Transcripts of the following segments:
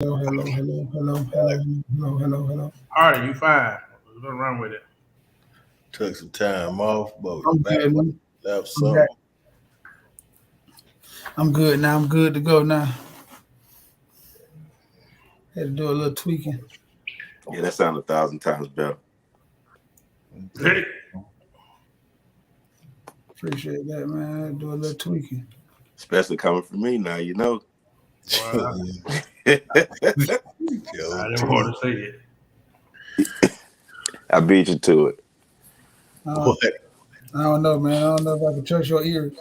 Hello. All right, you fine. We're gonna run with it. Took some time off, but I'm back good, man. left I'm something. back. I'm good now. I'm good to go now. Had to do a little tweaking. Yeah, that sounds 1,000 times better. Hit it. Appreciate that, man. Had to do a little tweaking. Especially coming from me now, you know. Well, I I didn't want to say it. beat you to it. What? I don't know, man. I don't know if I can trust your ears.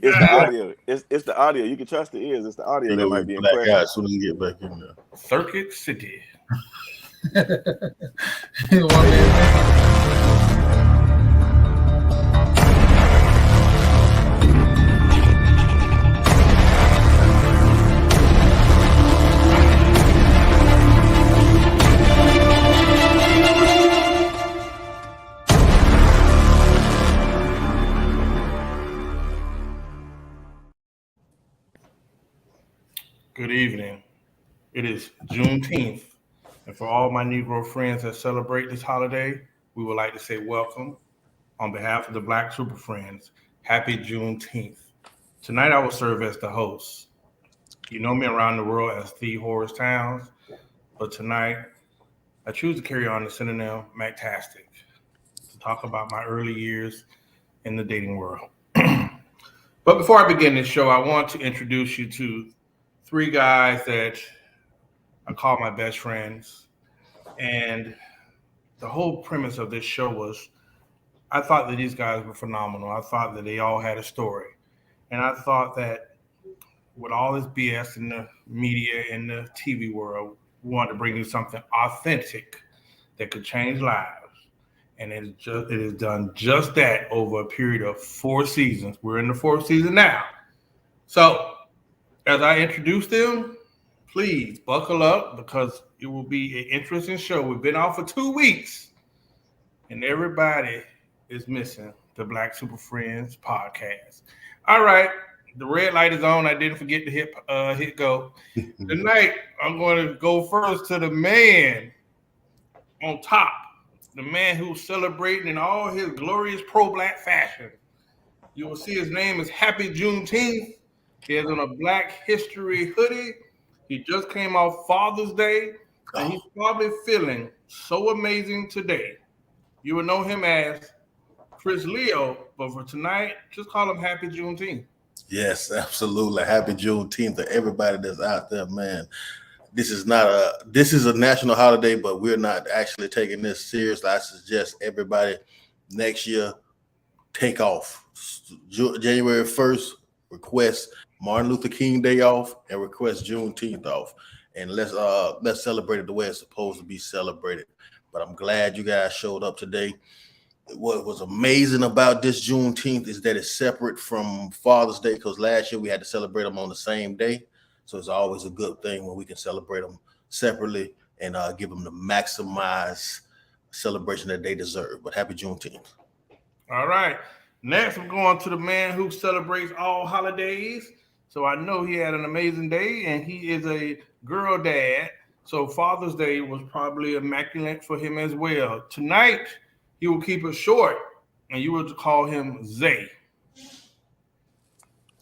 It's the audio. It's the audio. You can trust the ears. It's the audio You're that gonna might be be in black question. out as soon as you get back in there. Circuit City. One man. Good evening. It is Juneteenth, and for all my Negro friends that celebrate this holiday, we would like to say welcome on behalf of the Black Super Friends. Happy Juneteenth. Tonight I will serve as the host. You know me around the world as the Horace Towns, but tonight I choose to carry on the synonym Mactastic to talk about my early years in the dating world. But before I begin this show, I want to introduce you to three guys that I call my best friends. And the whole premise of this show was I thought that these guys were phenomenal. I thought that they all had a story. And I thought that with all this BS in the media and the TV world, we wanted to bring you something authentic that could change lives. And it has done just that over a period of 4 seasons. We're in the fourth season now. So as I introduce them, please buckle up because it will be an interesting show. We've been off for 2 weeks, and everybody is missing the Black Super Friends podcast. All right, the red light is on. I didn't forget to hit go. Tonight, I'm going to go first to the man on top, the man who's celebrating in all his glorious pro-Black fashion. You will see his name is Happy Juneteenth. He has on a Black History hoodie. He just came off Father's Day, and he's probably feeling so amazing today. You will know him as Chris Leo, but for tonight, just call him Happy Juneteenth. Yes, absolutely. Happy Juneteenth to everybody that's out there, man. This is a national holiday, but we're not actually taking this seriously. I suggest everybody next year take off. January 1st, request Martin Luther King Day off and request Juneteenth off. And let's celebrate it the way it's supposed to be celebrated. But I'm glad you guys showed up today. What was amazing about this Juneteenth is that it's separate from Father's Day because last year we had to celebrate them on the same day. So it's always a good thing when we can celebrate them separately and give them the maximized celebration that they deserve. But happy Juneteenth. All right. Next, I'm going to the man who celebrates all holidays. So I know he had an amazing day, and he is a girl dad. So Father's Day was probably immaculate for him as well. Tonight, he will keep it short, and you will call him Zay.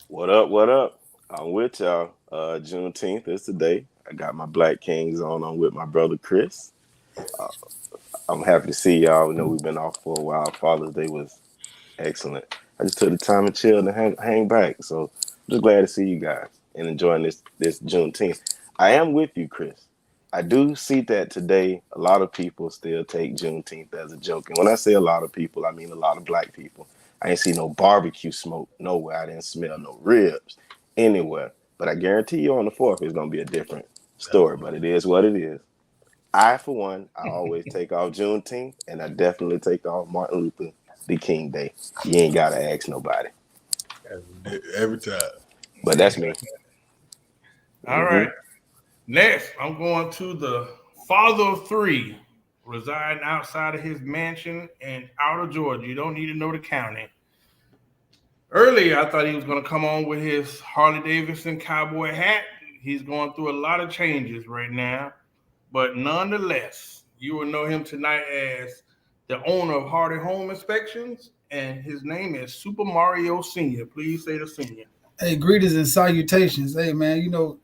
What up? What up? I'm with y'all. Juneteenth is today. I got my Black Kings on. I'm with my brother Chris. Uh, I'm happy to see y'all. We know we've been off for a while. Father's Day was excellent. I just took the time to chill and hang back. So I'm just glad to see you guys and enjoying this Juneteenth. I am with you, Chris. I do see that today a lot of people still take Juneteenth as a joke. And when I say a lot of people, I mean a lot of Black people. I ain't see no barbecue smoke nowhere. I didn't smell no ribs anywhere. But I guarantee you on the 4th it's going to be a different story. But it is what it is. I, for one, I always take off Juneteenth, and I definitely take off Martin Luther the King Day. You ain't got to ask nobody. Every time. But that's me. All right. Next, I'm going to the father of three, residing outside of his mansion in outer Georgia. You don't need to know the county. Earlier, I thought he was going to come on with his Harley Davidson cowboy hat. He's going through a lot of changes right now, but nonetheless, you will know him tonight as the owner of Hardy Home Inspections, and his name is Super Mario Senior. Please say the senior. Hey, greetings and salutations. Hey, man,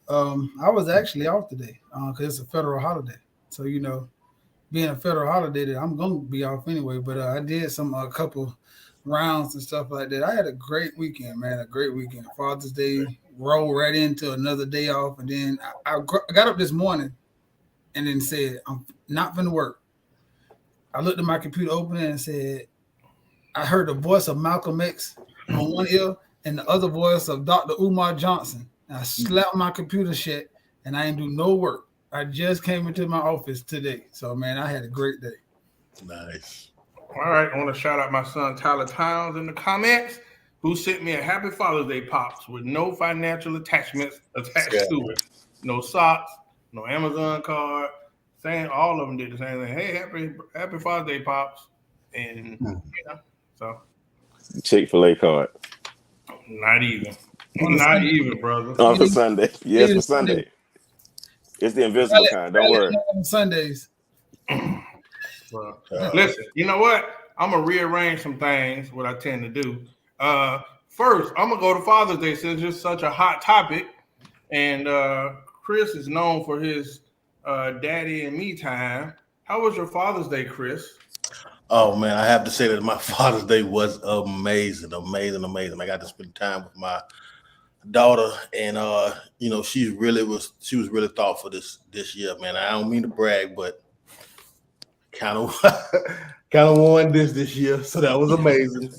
I was actually off today because it's a federal holiday. So, being a federal holiday, that I'm going to be off anyway. But I did a couple rounds and stuff like that. I had a great weekend, man, a great weekend. Father's Day, rolled right into another day off. And then I got up this morning and then said, I'm not going to work. I looked at my computer open and said, I heard the voice of Malcolm X on one ear and the other voice of Dr. Umar Johnson. And I slapped my computer shut and I didn't do no work. I just came into my office today. So, man, I had a great day. Nice. All right, I want to shout out my son Tyler Towns in the comments, who sent me a Happy Father's Day pops with no financial attachments attached to it. No socks, no Amazon card. Saying all of them did the same thing. Hey, happy Father's Day, pops, and so Chick-fil-A card. Not even, brother. Oh, for Sunday. Yes, for Sunday. It's the invisible kind. Don't worry. On Sundays. Well, listen, you know what? I'm gonna rearrange some things. What I tend to do. First, I'm gonna go to Father's Day since it's such a hot topic, and Chris is known for his daddy and me time. How was your Father's Day, Chris? Oh man, I have to say that my Father's Day was amazing. I got to spend time with my daughter, and she was really thoughtful this year, man. I don't mean to brag, but kind of won this year, so that was amazing.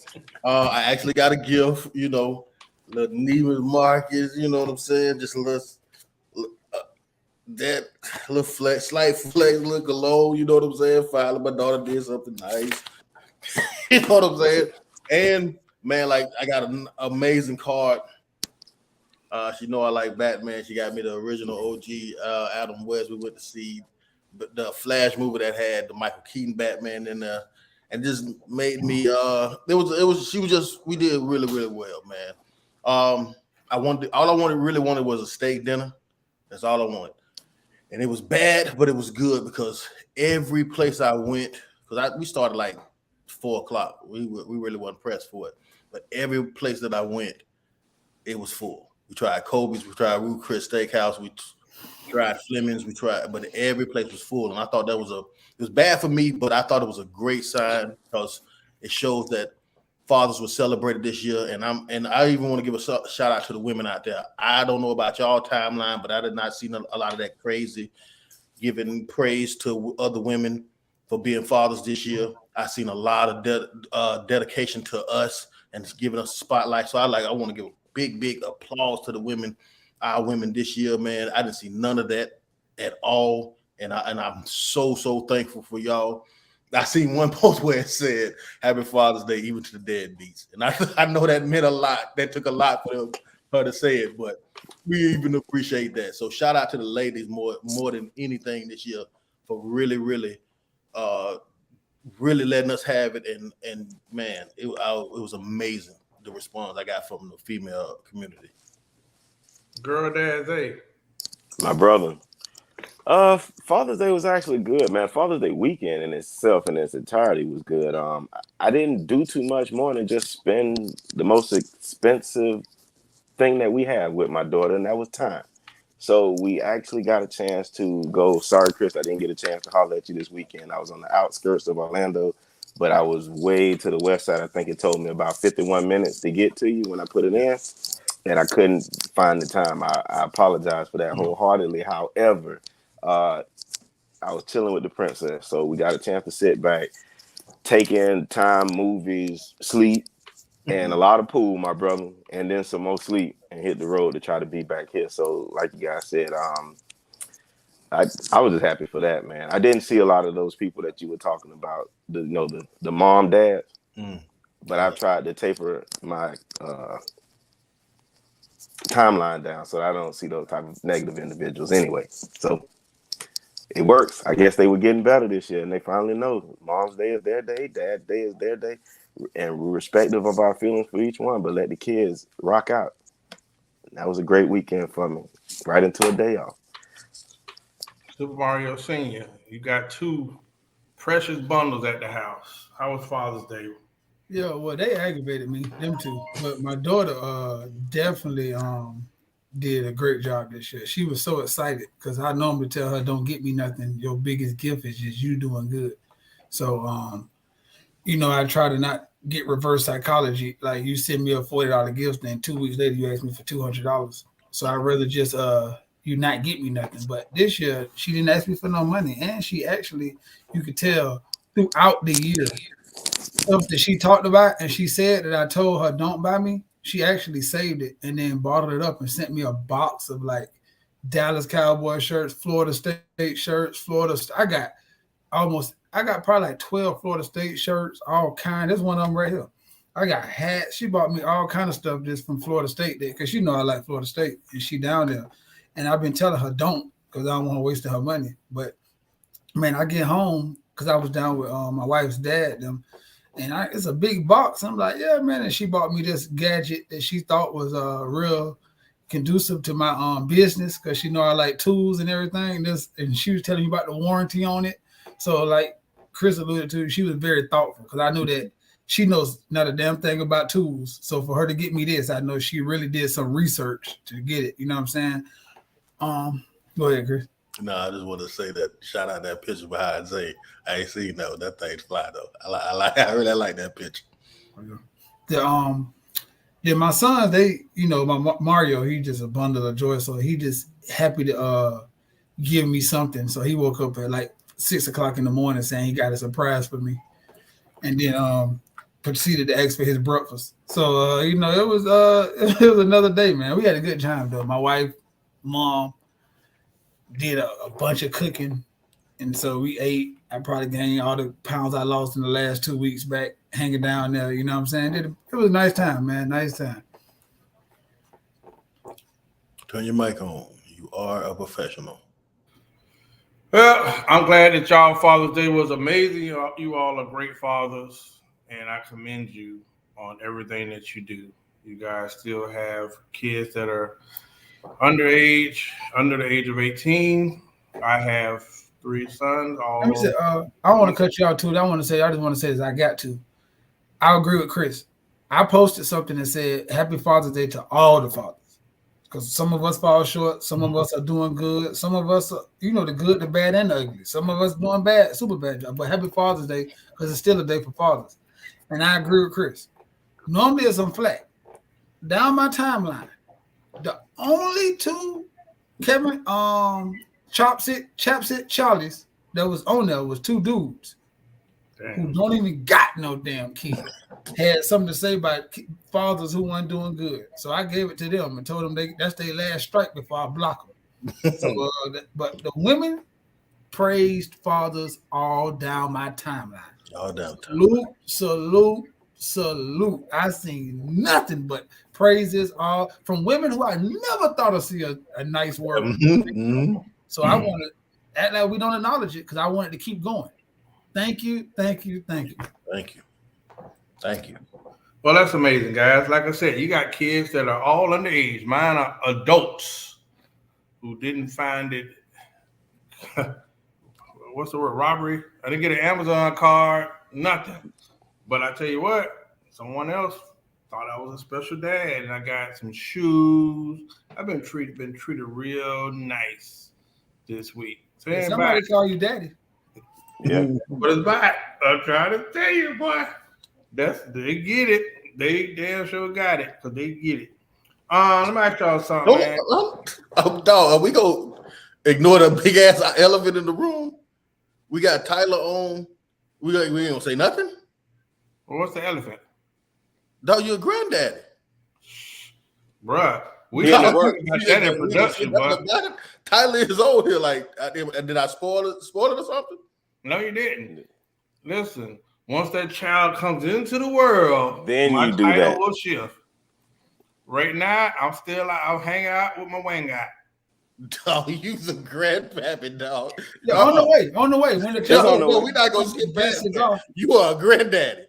I actually got a gift, little Neiman Marcus, you know what I'm saying? Just a little that little slight flex, little cologne, you know what I'm saying? Finally, my daughter did something nice. You know what I'm saying? And man, like I got an amazing card. She know I like Batman. She got me the original OG Adam West. We went to see the Flash movie that had the Michael Keaton Batman in there, and just made me. We did really, really well, man. All I really wanted was a steak dinner. That's all I wanted. And it was bad, but it was good because every place I went, because we started like 4:00. We really wasn't pressed for it, but every place that I went, it was full. We tried Kobe's, we tried Ruth Chris Steakhouse, we tried Fleming's, but every place was full. And I thought it was bad for me, but I thought it was a great sign because it shows that fathers were celebrated this year. And I even want to give a shout out to the women out there. I don't know about y'all timeline, but I did not see a lot of that crazy giving praise to other women for being fathers this year. I seen a lot of dedication to us and giving us a spotlight. So I want to give a big applause to the women, our women this year, man. I didn't see none of that at all. And I'm so thankful for y'all. I seen one post where it said Happy Father's Day even to the deadbeats. And I know that meant a lot. That took a lot for her to say it, but we even appreciate that. So shout out to the ladies more than anything this year for really letting us have it. And man, it was amazing, the response I got from the female community. Girl, Dad's Day. My brother. Father's Day was actually good, man. Father's Day weekend in itself in its entirety was good. I didn't do too much more than just spend the most expensive thing that we have with my daughter, and that was time. So we actually got a chance to go. Sorry, Chris, I didn't get a chance to holler at you this weekend. I was on the outskirts of Orlando, but I was way to the west side. I think it told me about 51 minutes to get to you when I put it in, and I couldn't find the time. I apologize for that wholeheartedly. However, I was chilling with the princess, so we got a chance to sit back, take in time, movies, sleep, and a lot of pool, my brother, and then some more sleep and hit the road to try to be back here. So, like you guys said, I was just happy for that, man. I didn't see a lot of those people that you were talking about, the mom, dad, but I've tried to taper my timeline down so I don't see those type of negative individuals anyway. So it works. I guess they were getting better this year, and they finally know Mom's Day is their day, Dad's Day is their day, and respective of our feelings for each one, but let the kids rock out. That was a great weekend for me. right into a day off. Super Mario Senior, you got 2 precious bundles at the house. How was Father's Day? Yeah, well, they aggravated me, them two. But my daughter definitely did a great job this year. She was so excited because I normally tell her, don't get me nothing. Your biggest gift is just you doing good. So I try to not get reverse psychology. Like you send me a $40 gift, then 2 weeks later you ask me for $200. So I'd rather just you not get me nothing. But this year she didn't ask me for no money, and she actually, you could tell throughout the year, stuff that she talked about and she said that I told her don't buy me, she actually saved it and then bottled it up and sent me a box of like Dallas Cowboy shirts, Florida State shirts, I got probably like 12 Florida State shirts, all kind. There's one of them right here. I got hats. She bought me all kind of stuff just from Florida State there because I like Florida State and she down there. And I've been telling her don't because I don't want to waste her money. But man, I get home because I was down with my wife's dad them, and it's a big box. I'm like, yeah, man. And she bought me this gadget that she thought was real conducive to my business because I like tools and everything. And she was telling me about the warranty on it. So like Chris alluded to, she was very thoughtful because I knew that she knows not a damn thing about tools. So for her to get me this, I know she really did some research to get it. You know what I'm saying? Go ahead, Chris. No, I just want to say that shout out that picture behind Zay. I ain't seen that thing's fly though. I really like that picture. My sons, they, my Mario, he just a bundle of joy. So he just happy to give me something. So he woke up at like 6 o'clock in the morning saying he got a surprise for me, and then proceeded to ask for his breakfast. So it was another day, man. We had a good time though. My wife, mom did a bunch of cooking, and so we ate. I probably gained all the pounds I lost in the last 2 weeks back hanging down there. You know what I'm saying? It was a nice time, man. Nice time. Turn your mic on. You are a professional. Well, I'm glad that y'all Father's Day was amazing. You all are great fathers, and I commend you on everything that you do. You guys still have kids that are under the age of 18. I have 3 sons. Let me say, I want to cut you out too. I just want to say this. I got to. I agree with Chris. I posted something that said Happy Father's Day to all the fathers. Because some of us fall short. Some of us are doing good. Some of us are, the good, the bad, and the ugly. Some of us doing bad, super bad job. But Happy Father's Day because it's still a day for fathers. And I agree with Chris. Normally it's some flack. Down my timeline, the only 2 Kevin Chapsit Charlie's that was on there was 2 dudes who don't even got no damn kids. Had something to say about fathers who weren't doing good. So I gave it to them and told them that's their last strike before I block them. So, but the women praised fathers all down my timeline. All down. Salute. I seen nothing but praises all from women who I never thought I'd see a nice word. So I want to act like we don't acknowledge it because I want it to keep going. Thank you. Well, that's amazing, guys. Like I said, you got kids that are all underage. Mine are adults who didn't find it. What's the word? Robbery. I didn't get an Amazon card. Nothing. But I tell you what, someone else thought I was a special dad, and I got some shoes. I've been treated real nice this week. So somebody call you daddy. Yeah, but it's back. I'm trying to tell you, boy. They get it. They damn sure got it because they get it. Let me ask y'all something, man. Dog, are we gonna ignore the big ass elephant in the room? We got Tyler on. We ain't gonna say nothing. Well, what's the elephant? Dog, you're a granddaddy, bruh. We talking about that in production, but Tyler is over here. Like, did I spoil it or something? No, you didn't. Listen, once that child comes into the world, then my you do title that. will shift. Right now, I'll hang out with my wang guy. Dog, you's a grandpappy, dog. Yeah, on the way. When the child, we're not gonna skip past that. You are a granddaddy.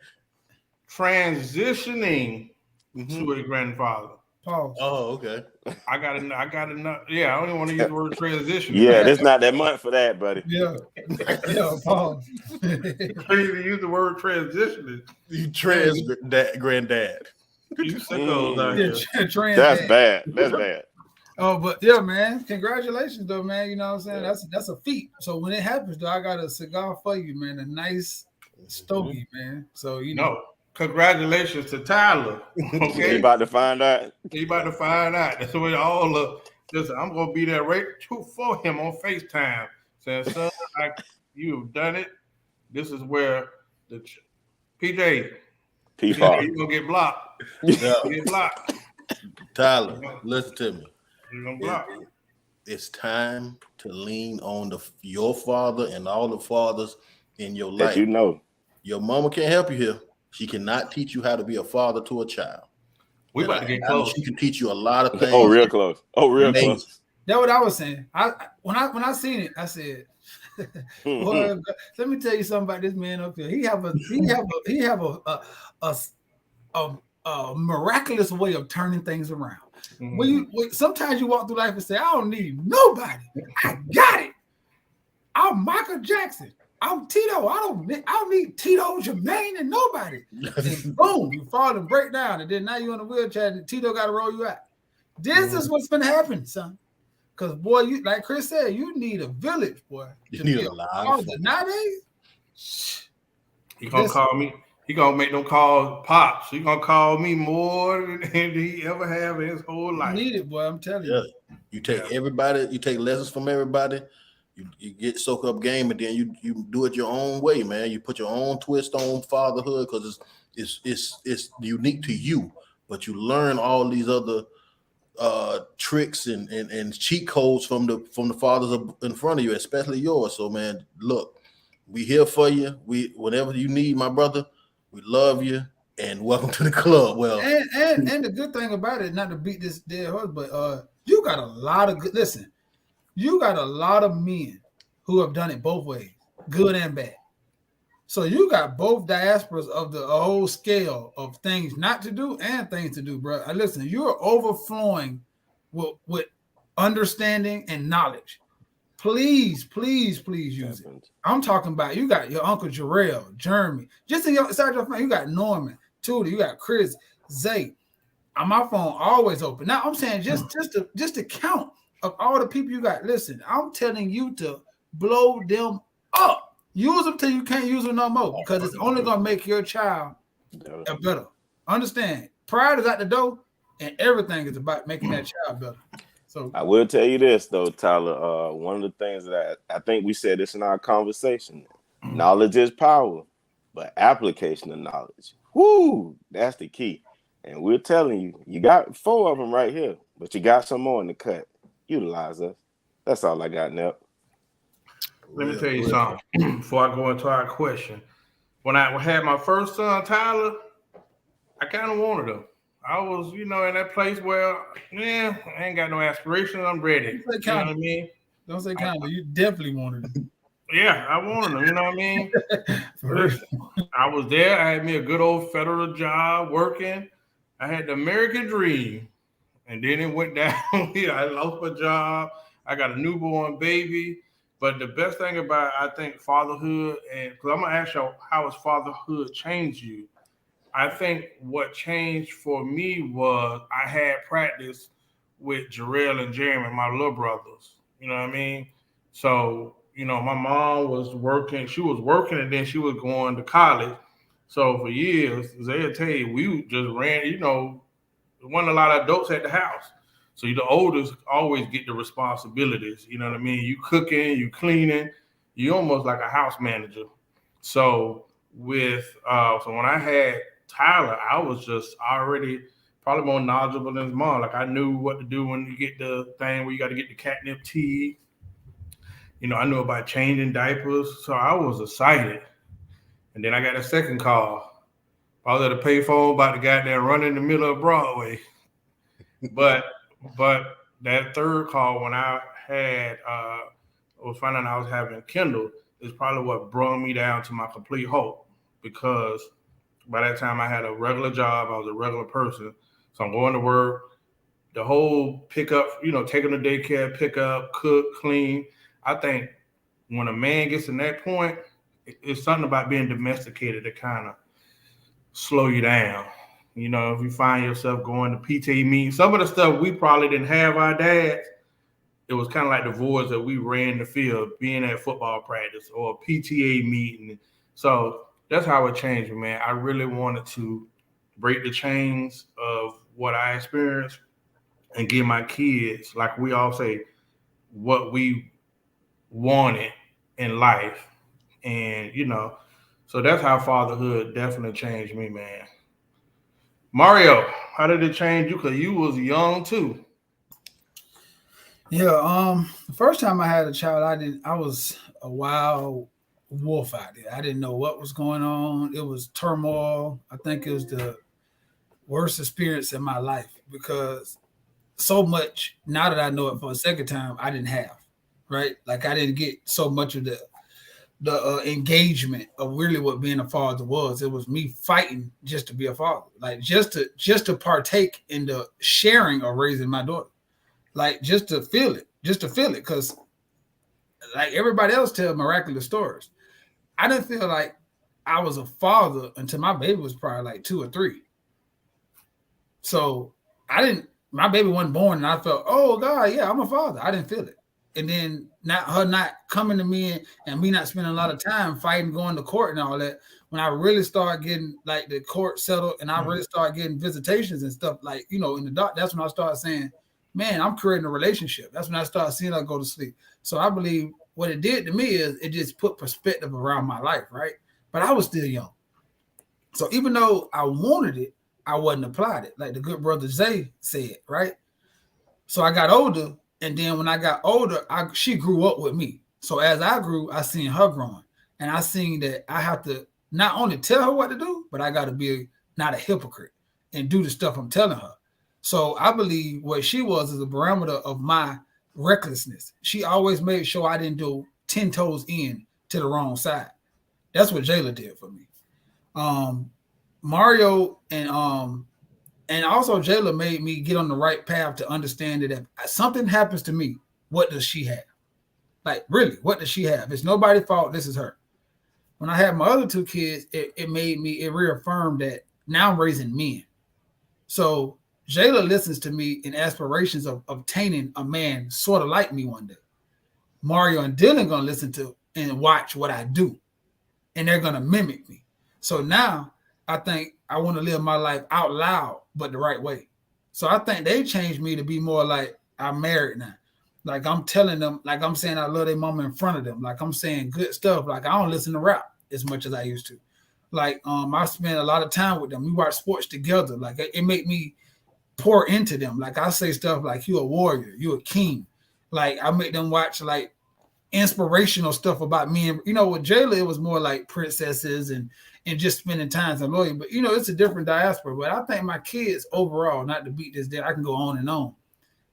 Transitioning to a grandfather. Pause. Oh, okay. I got enough. Yeah, I don't even want to use the word transition. Yeah, this not that month for that, buddy. Yeah. Yeah, pause. I don't even use the word transitioning. You trans granddad. You sickos out Yeah, here. That's bad. That's bad. Oh, but yeah, man. Congratulations, though, man. You know what I'm saying? That's a feat. So when it happens, though, I got a cigar for you, man. A nice stogie, man. So you know. No, congratulations to Tyler. Okay, You about to find out? he about to find out. That's what all of. Listen, I'm gonna be there right for him on FaceTime, saying, "Son, you've done it. This is where the PJ, you're gonna get blocked. Yeah. You get blocked. Tyler, listen to me. You're gonna block." It's time to lean on your father and all the fathers in your life. That you know. Your mama can't help you here. She cannot teach you how to be a father to a child. We about to get close. She can teach you a lot of things. Oh, real close. Close. That's what I was saying. When I seen it, I said, "Boy, let me tell you something about this man up here. He have a miraculous way of turning things around. When sometimes you walk through life and say, I don't need nobody. I got it. I'm Michael Jackson. I'm Tito. I don't need Tito, Jermaine, and nobody. And boom, you fall and break down, and then now you're in a wheelchair, and Tito got to roll you out. This is what's gonna happen, son. Because boy, you like Chris said, you need a village, boy. You need a lot of nowadays. He gonna call me. He gonna make them calls pops. He gonna call me more than he ever have in his whole life. You need it, boy. I'm telling you. You take everybody. You take lessons from everybody. You get soak up game, and then you do it your own way, man. You put your own twist on fatherhood because it's unique to you. But you learn all these other tricks and cheat codes from the fathers in front of you, especially yours. So, man, look, we here for you. Whenever you need, my brother, we love you and welcome to the club. Well, and the good thing about it, not to beat this dead horse, but you got a lot of good. Listen. You got a lot of men who have done it both ways, good and bad. So you got both diasporas of the whole scale of things not to do and things to do, bro. Listen, you're overflowing with understanding and knowledge. Please use it. I'm talking about you got your Uncle Jarrell, Jeremy, just inside your family. You got Norman, Tudor, you got Chris, Zay. On my phone, always open. Now I'm saying just to count of all the people you got. Listen, I'm telling you to blow them up. Use them till you can't use them no more because it's only gonna make your child better. Understand? Pride is out the door, and everything is about making that child better. So I will tell you this though, Tyler. One of the things that I think we said this in our conversation: knowledge is power, but application of knowledge, that's the key. And we're telling you, you got 4 of them right here, but you got some more in the cut. Utilize us. That's all I got, Nep. Let me tell you something before I go into our question. When I had my first son, Tyler, I kind of wanted him. I was, in that place where, I ain't got no aspirations. I'm ready. You know what I mean? Don't say kind of. You definitely wanted him. Yeah, I wanted him. You know what I mean? I was there. I had me a good old federal job working. I had the American dream. And then it went down. I lost my job. I got a newborn baby. But the best thing about, I think, fatherhood, and because I'm going to ask you, how has fatherhood changed you? I think what changed for me was I had practice with Jarrell and Jeremy, my little brothers. You know what I mean? So, my mom was working. She was working, and then she was going to college. So for years, they'll tell you, we just ran, there wasn't a lot of adults at the house. So the oldest always get the responsibilities. You know what I mean? You cooking, you cleaning, you almost like a house manager. So when I had Tyler, I was just already probably more knowledgeable than his mom. Like I knew what to do when you get the thing where you got to get the catnip tea. I knew about changing diapers. So I was excited. And then I got a second call. I was at a payphone about the guy there running in the middle of Broadway. But that third call when I had was finding out I was having Kindle is probably what brought me down to my complete hope, because by that time I had a regular job, I was a regular person. So I'm going to work, the whole pickup, taking the daycare, pick up, cook, clean. I think when a man gets in that point, it's something about being domesticated that kind of slow you down. If you find yourself going to PTA meetings, some of the stuff we probably didn't have our dads, it was kind of like the voids that we ran the field, being at football practice or a PTA meeting. So that's how it changed me, man. I really wanted to break the chains of what I experienced and give my kids, like we all say, what we wanted in life. And, so that's how fatherhood definitely changed me, man. Mario, how did it change you? Because you was young too. Yeah, the first time I had a child, I was a wild wolf out there. I didn't know what was going on. It was turmoil. I think it was the worst experience in my life because so much, now that I know it for a second time, I didn't have, right? Like I didn't get so much of the engagement of really what being a father was. It was me fighting just to be a father, like just to partake in the sharing of raising my daughter. Like just to feel it, because like everybody else tell miraculous stories. I didn't feel like I was a father until my baby was probably like 2 or 3. So my baby wasn't born and I felt, oh God, yeah, I'm a father. I didn't feel it. And then her not coming to me and me not spending a lot of time fighting, going to court and all that. When I really started getting like the court settled and I really started getting visitations and stuff like, in the dark, that's when I started saying, man, I'm creating a relationship. That's when I started seeing her go to sleep. So I believe what it did to me is it just put perspective around my life, right? But I was still young. So even though I wanted it, I wasn't applied it. Like the good brother Zay said, right? So I got older, and then when I got older, she grew up with me. So as I grew, I seen her growing. And I seen that I have to not only tell her what to do, but I got to be not a hypocrite and do the stuff I'm telling her. So I believe what she was is a barometer of my recklessness. She always made sure I didn't do 10 toes in to the wrong side. That's what Jayla did for me. Mario and also Jayla made me get on the right path to understand that if something happens to me, what does she have? Like really, what does she have? It's nobody's fault. This is her. When I had my other 2 kids, it reaffirmed that now I'm raising men. So Jayla listens to me in aspirations of obtaining a man sort of like me one day. Mario and Dylan gonna listen to and watch what I do, and they're gonna mimic me. So now I think I want to live my life out loud, but the right way. So I think they changed me to be more like I'm married now. Like I'm telling them, like I'm saying I love their mama in front of them. Like I'm saying good stuff. Like I don't listen to rap as much as I used to. Like I spend a lot of time with them. We watch sports together. Like it make me pour into them. Like I say stuff like you a warrior, you a king. Like I make them watch like inspirational stuff about me. And with Jayla, it was more like princesses and just spending time in lawyer. But it's a different diaspora. But I think my kids overall, not to beat this dead, I can go on and on.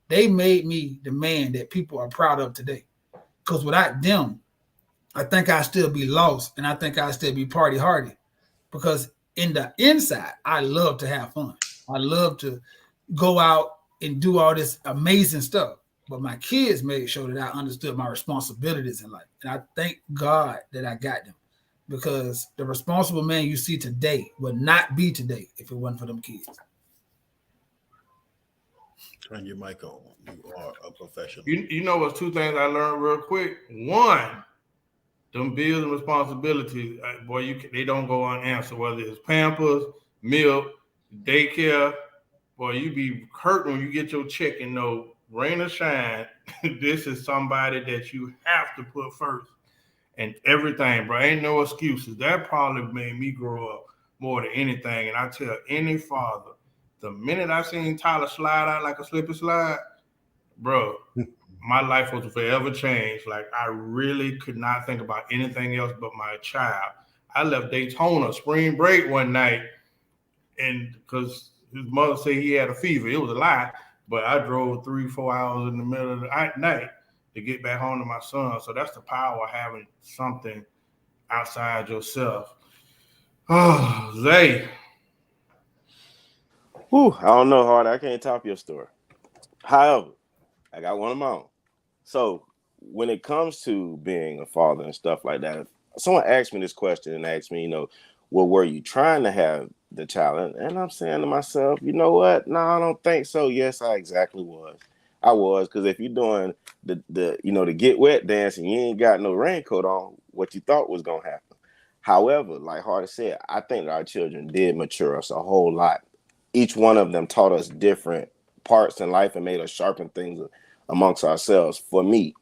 They made me the man that people are proud of today. Because without them, I think I'd still be lost and I think I'd still be party hardy. Because in the inside, I love to have fun. I love to go out and do all this amazing stuff. But my kids made sure that I understood my responsibilities in life. And I thank God that I got them. Because the responsible man you see today would not be today if it wasn't for them kids. Turn your mic on. You are a professional. You know what's 2 things I learned real quick? One, them bills and responsibilities, boy, they don't go unanswered. Whether it's Pampers, milk, daycare, boy, you be hurt when you get your check and know, rain or shine, this is somebody that you have to put first. And everything, bro, ain't no excuses. That probably made me grow up more than anything. And I tell any father, the minute I seen Tyler slide out like a slip and slide, bro, my life was forever changed. Like I really could not think about anything else but my child. I left Daytona spring break one night, and because his mother said he had a fever, it was a lie. But I drove 3-4 hours in the middle of the night to get back home to my son. So that's the power of having something outside yourself. Oh, Zay. Whew, I don't know, Hard. I can't top your story. However, I got one of my own. So when it comes to being a father and stuff like that, if someone asked me this question and asked me, well, were you trying to have the child? And I'm saying to myself, you know what? No, I don't think so. Yes, I exactly was. I was, because if you're doing the get wet dance and you ain't got no raincoat on, what you thought was gonna happen. However, like Hardy said, I think that our children did mature us a whole lot. Each one of them taught us different parts in life and made us sharpen things amongst ourselves. For me,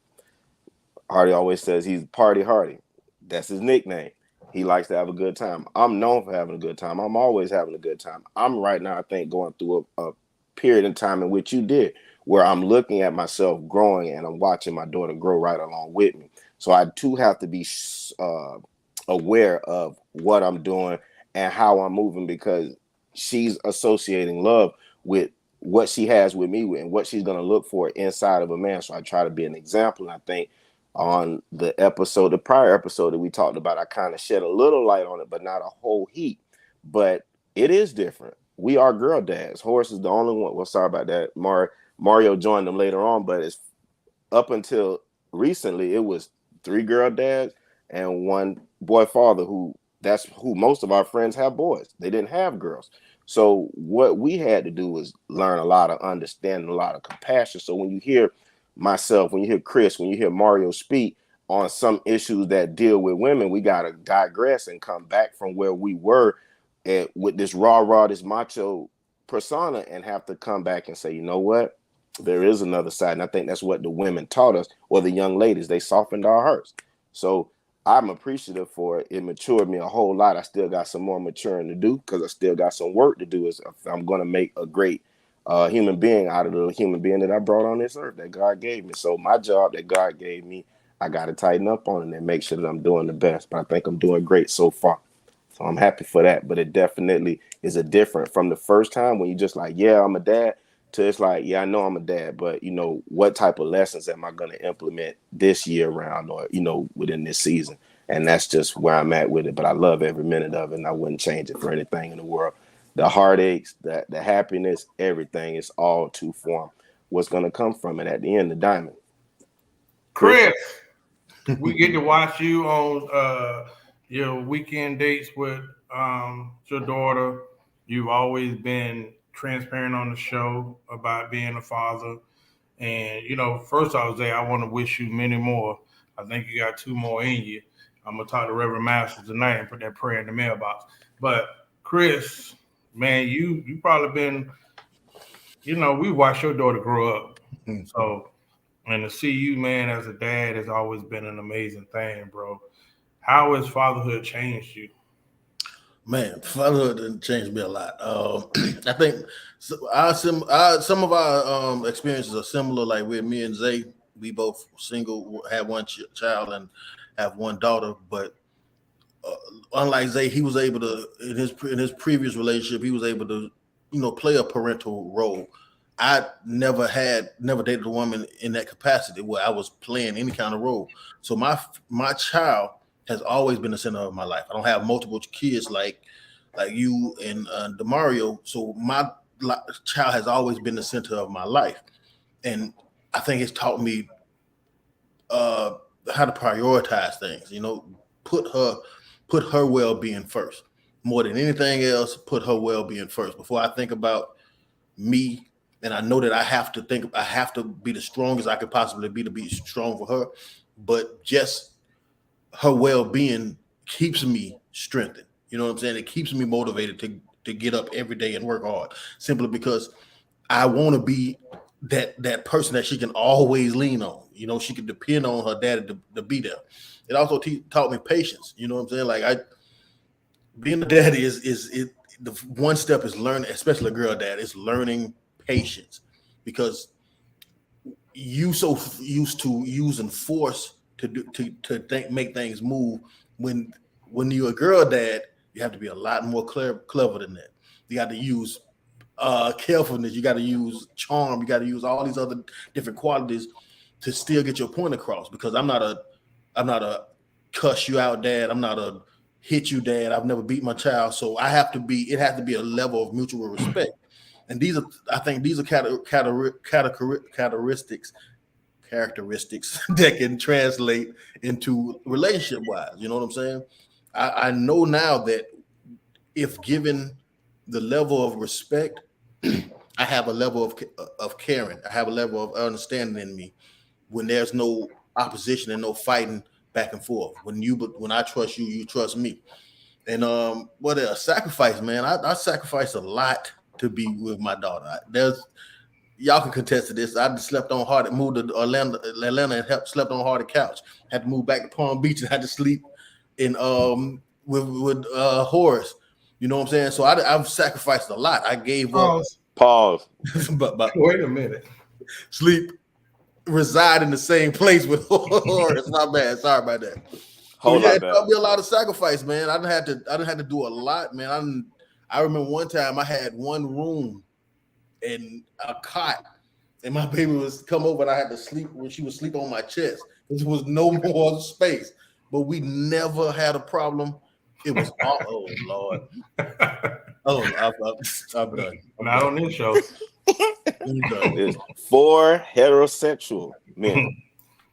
Hardy always says he's Party Hardy. That's his nickname. He likes to have a good time. I'm known for having a good time. I'm always having a good time. I'm right now, I think, going through a period in time in which you did, where I'm looking at myself growing and I'm watching my daughter grow right along with me. So I too have to be aware of what I'm doing and how I'm moving, because she's associating love with what she has with me and what she's going to look for inside of a man. So I try to be an example. And I think on the prior episode that we talked about, I kind of shed a little light on it, but not a whole heap. But it is different. We are girl dads. Horace is the only one. Well, sorry about that. Mario joined them later on, but it's up until recently, it was 3 girl dads and 1 boy father, that's who most of our friends have boys. They didn't have girls. So what we had to do was learn a lot of understanding, a lot of compassion. So when you hear myself, when you hear Chris, when you hear Mario speak on some issues that deal with women, we got to digress and come back from where we were with this this macho persona, and have to come back and say, you know what? There is another side. And I think that's what the women taught us, or the young ladies. They softened our hearts. So I'm appreciative for it. It matured me a whole lot. I still got some more maturing to do, because I still got some work to do if I'm going to make a great human being out of the human being that I brought on this earth that God gave me. So my job that God gave me, I got to tighten up on it and make sure that I'm doing the best. But I think I'm doing great so far. So I'm happy for that. But it definitely is a different from the first time when you just like, yeah, I'm a dad, to it's like, yeah, I know I'm a dad, but what type of lessons am I going to implement this year round, or, within this season? And that's just where I'm at with it. But I love every minute of it, and I wouldn't change it for anything in the world. The heartaches, the happiness, everything is all to form what's going to come from it at the end, the diamond. Chris, we get to watch you on your weekend dates with your daughter. You've always been transparent on the show about being a father. And, first off, Zay, I want to wish you many more. I think you got 2 more in you. I'm going to talk to Reverend Masters tonight and put that prayer in the mailbox. But, Chris, man, you probably been, we watched your daughter grow up. So, and to see you, man, as a dad has always been an amazing thing, bro. How has fatherhood changed you? Man, fatherhood didn't change me a lot. I think some of our experiences are similar. Like with me and Zay, we both single, had 1 child and have 1 daughter. But unlike Zay, he was able to in his previous relationship, he was able to play a parental role. I never dated a woman in that capacity where I was playing any kind of role. So my child has always been the center of my life. I don't have multiple kids like you and DeMario. So my child has always been the center of my life. And I think it's taught me how to prioritize things, put her well-being first. More than anything else, put her well-being first. Before I think about me, and I know that I have to be the strongest I could possibly be to be strong for her. But just her well-being keeps me strengthened. You know what I'm saying? It keeps me motivated to get up every day and work hard, simply because I want to be that person that she can always lean on. She can depend on her daddy to be there. It also taught me patience. You know what I'm saying? Like being a daddy is the one step is learning, especially a girl dad, is learning patience, because you so used to using force to make things move. When you're a girl dad, you have to be a lot more clever than that. You got to use carefulness. You got to use charm. You got to use all these other different qualities to still get your point across. Because I'm not a cuss you out dad. I'm not a hit you dad. I've never beat my child. So it has to be a level of mutual respect. And I think these are characteristics that can translate into relationship wise. You know what I'm saying? I know now that if given the level of respect, I have a level of caring. I have a level of understanding in me when there's no opposition and no fighting back and forth. When I trust you, you trust me. And what a sacrifice, man. I sacrificed a lot to be with my daughter. Y'all can contest to this. I just slept on hard. Moved to Atlanta and slept on hard couch. Had to move back to Palm Beach and had to sleep in with Horace. You know what I'm saying? So I've sacrificed a lot. I gave up. Pause. but Wait a minute. Reside in the same place with Horace. My bad. Sorry about that. It taught me a lot of sacrifice, man. I didn't have to do a lot, man. I remember one time I had one room and a cot, and my baby was come over and I had to sleep when she would sleep on my chest. There was no more space, but we never had a problem. It was oh Lord. I'm done. Not on this show. It's 4 heterosexual men.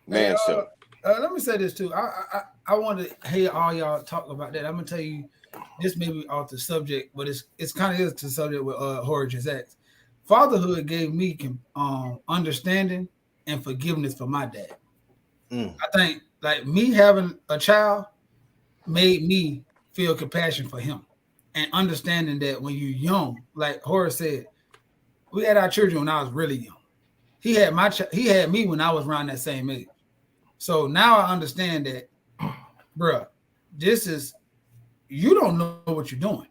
Man show. Let me say this too. I want to hear all y'all talk about that. I'm gonna tell you this may be off the subject, but it's kind of is the subject with Horace's ex. Fatherhood gave me understanding and forgiveness for my dad. I think like me having a child made me feel compassion for him and understanding that when you're young, like Horace said, we had our children when I was really young. He had me when I was around that same age. So now I understand that, bruh, you don't know what you're doing.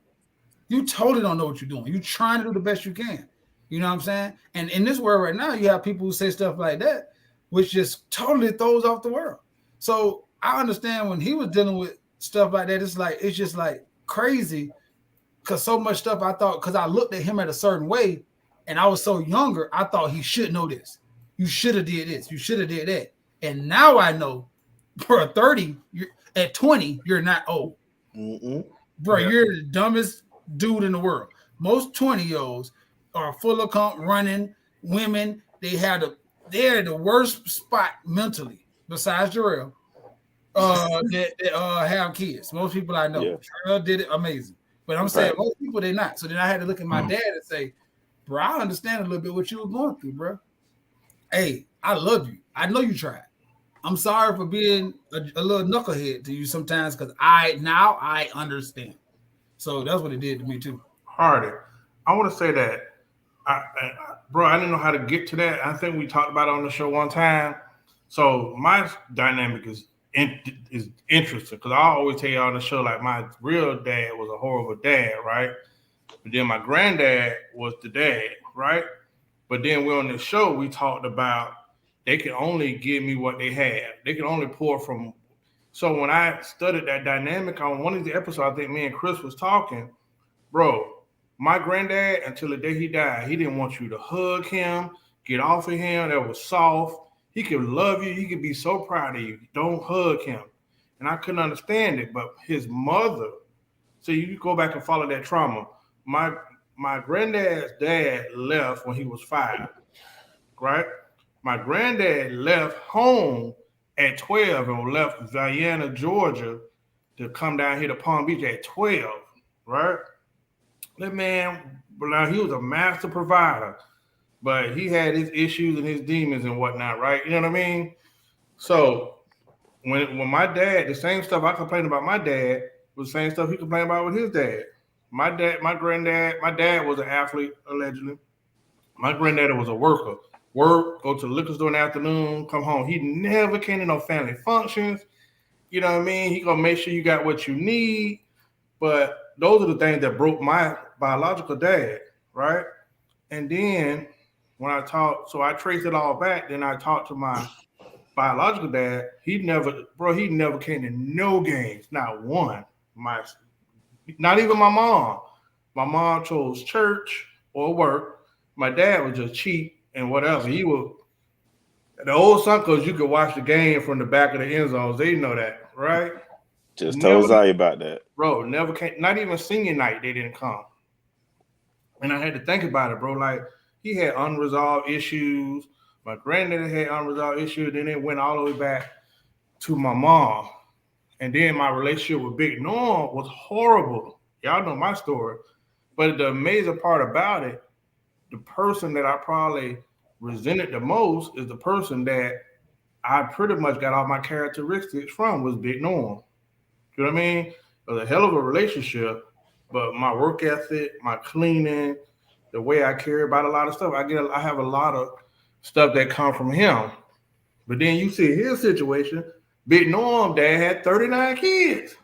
You totally don't know what you're doing. You're trying to do the best you can. You know what I'm saying? And in this world right now, you have people who say stuff like that, which just totally throws off the world. So I understand when he was dealing with stuff like that, it's just like crazy because so much stuff I thought, because I looked at him at a certain way and I was so younger, I thought he should know this. You should have did this. You should have did that. And now I know for a 30, at 20, you're not old. Bro, you're the dumbest dude in the world. Most 20-year-olds are full of running women. They're the worst spot mentally, besides Jarrell, that have kids. Most people I know. Jarrell did it amazing. But I'm saying most people they're not. So then I had to look at my dad and say, bro, I understand a little bit what you were going through, bro. Hey, I love you. I know you tried. I'm sorry for being a little knucklehead to you sometimes because I understand. So that's what it did to me too. Hardy, I want to say that, bro, I didn't know how to get to that. I think we talked about it on the show one time. So my dynamic is interesting because I always tell you on the show like my real dad was a horrible dad, right? But then my granddad was the dad, right? But then we're on the show, we talked about they can only give me what they have. They can only pour from. So when I studied that dynamic on one of the episodes, I think me and Chris was talking, bro, my granddad, until the day he died, he didn't want you to hug him, get off of him. That was soft. He could love you. He could be so proud of you. Don't hug him. And I couldn't understand it. But his mother, so you go back and follow that trauma. My granddad's dad left when he was 5, right? My granddad left home at 12 and left Vienna, Georgia to come down here to Palm Beach at 12, right? That man, now he was a master provider, but he had his issues and his demons and whatnot, right? You know what I mean? So when my dad, the same stuff I complained about my dad was the same stuff he complained about with his dad. My dad was an athlete, allegedly. My granddad was a worker. Work, go to the liquor store in the afternoon, come home. He never came to no family functions. You know what I mean? He gonna make sure you got what you need. But those are the things that broke my biological dad, right? And then when I traced it all back. Then I talked to my biological dad. He never came to no games, not one. Not even my mom. My mom chose church or work. My dad was just cheap and whatever. He was the old Sunkers. You could watch the game from the back of the end zones. They know that, right? Just told Zaya about that, bro. Never came. Not even senior night, they didn't come. And I had to think about it, bro. Like, he had unresolved issues. My granddaddy had unresolved issues. Then it went all the way back to my mom. And then my relationship with Big Norm was horrible. Y'all know my story. But the amazing part about it, the person that I probably resented the most is the person that I pretty much got all my characteristics from was Big Norm. You know what I mean? It was a hell of a relationship, but my work ethic, my cleaning, the way I care about a lot of stuff, I have a lot of stuff that come from him. But then you see his situation. Big Norm dad had 39 kids.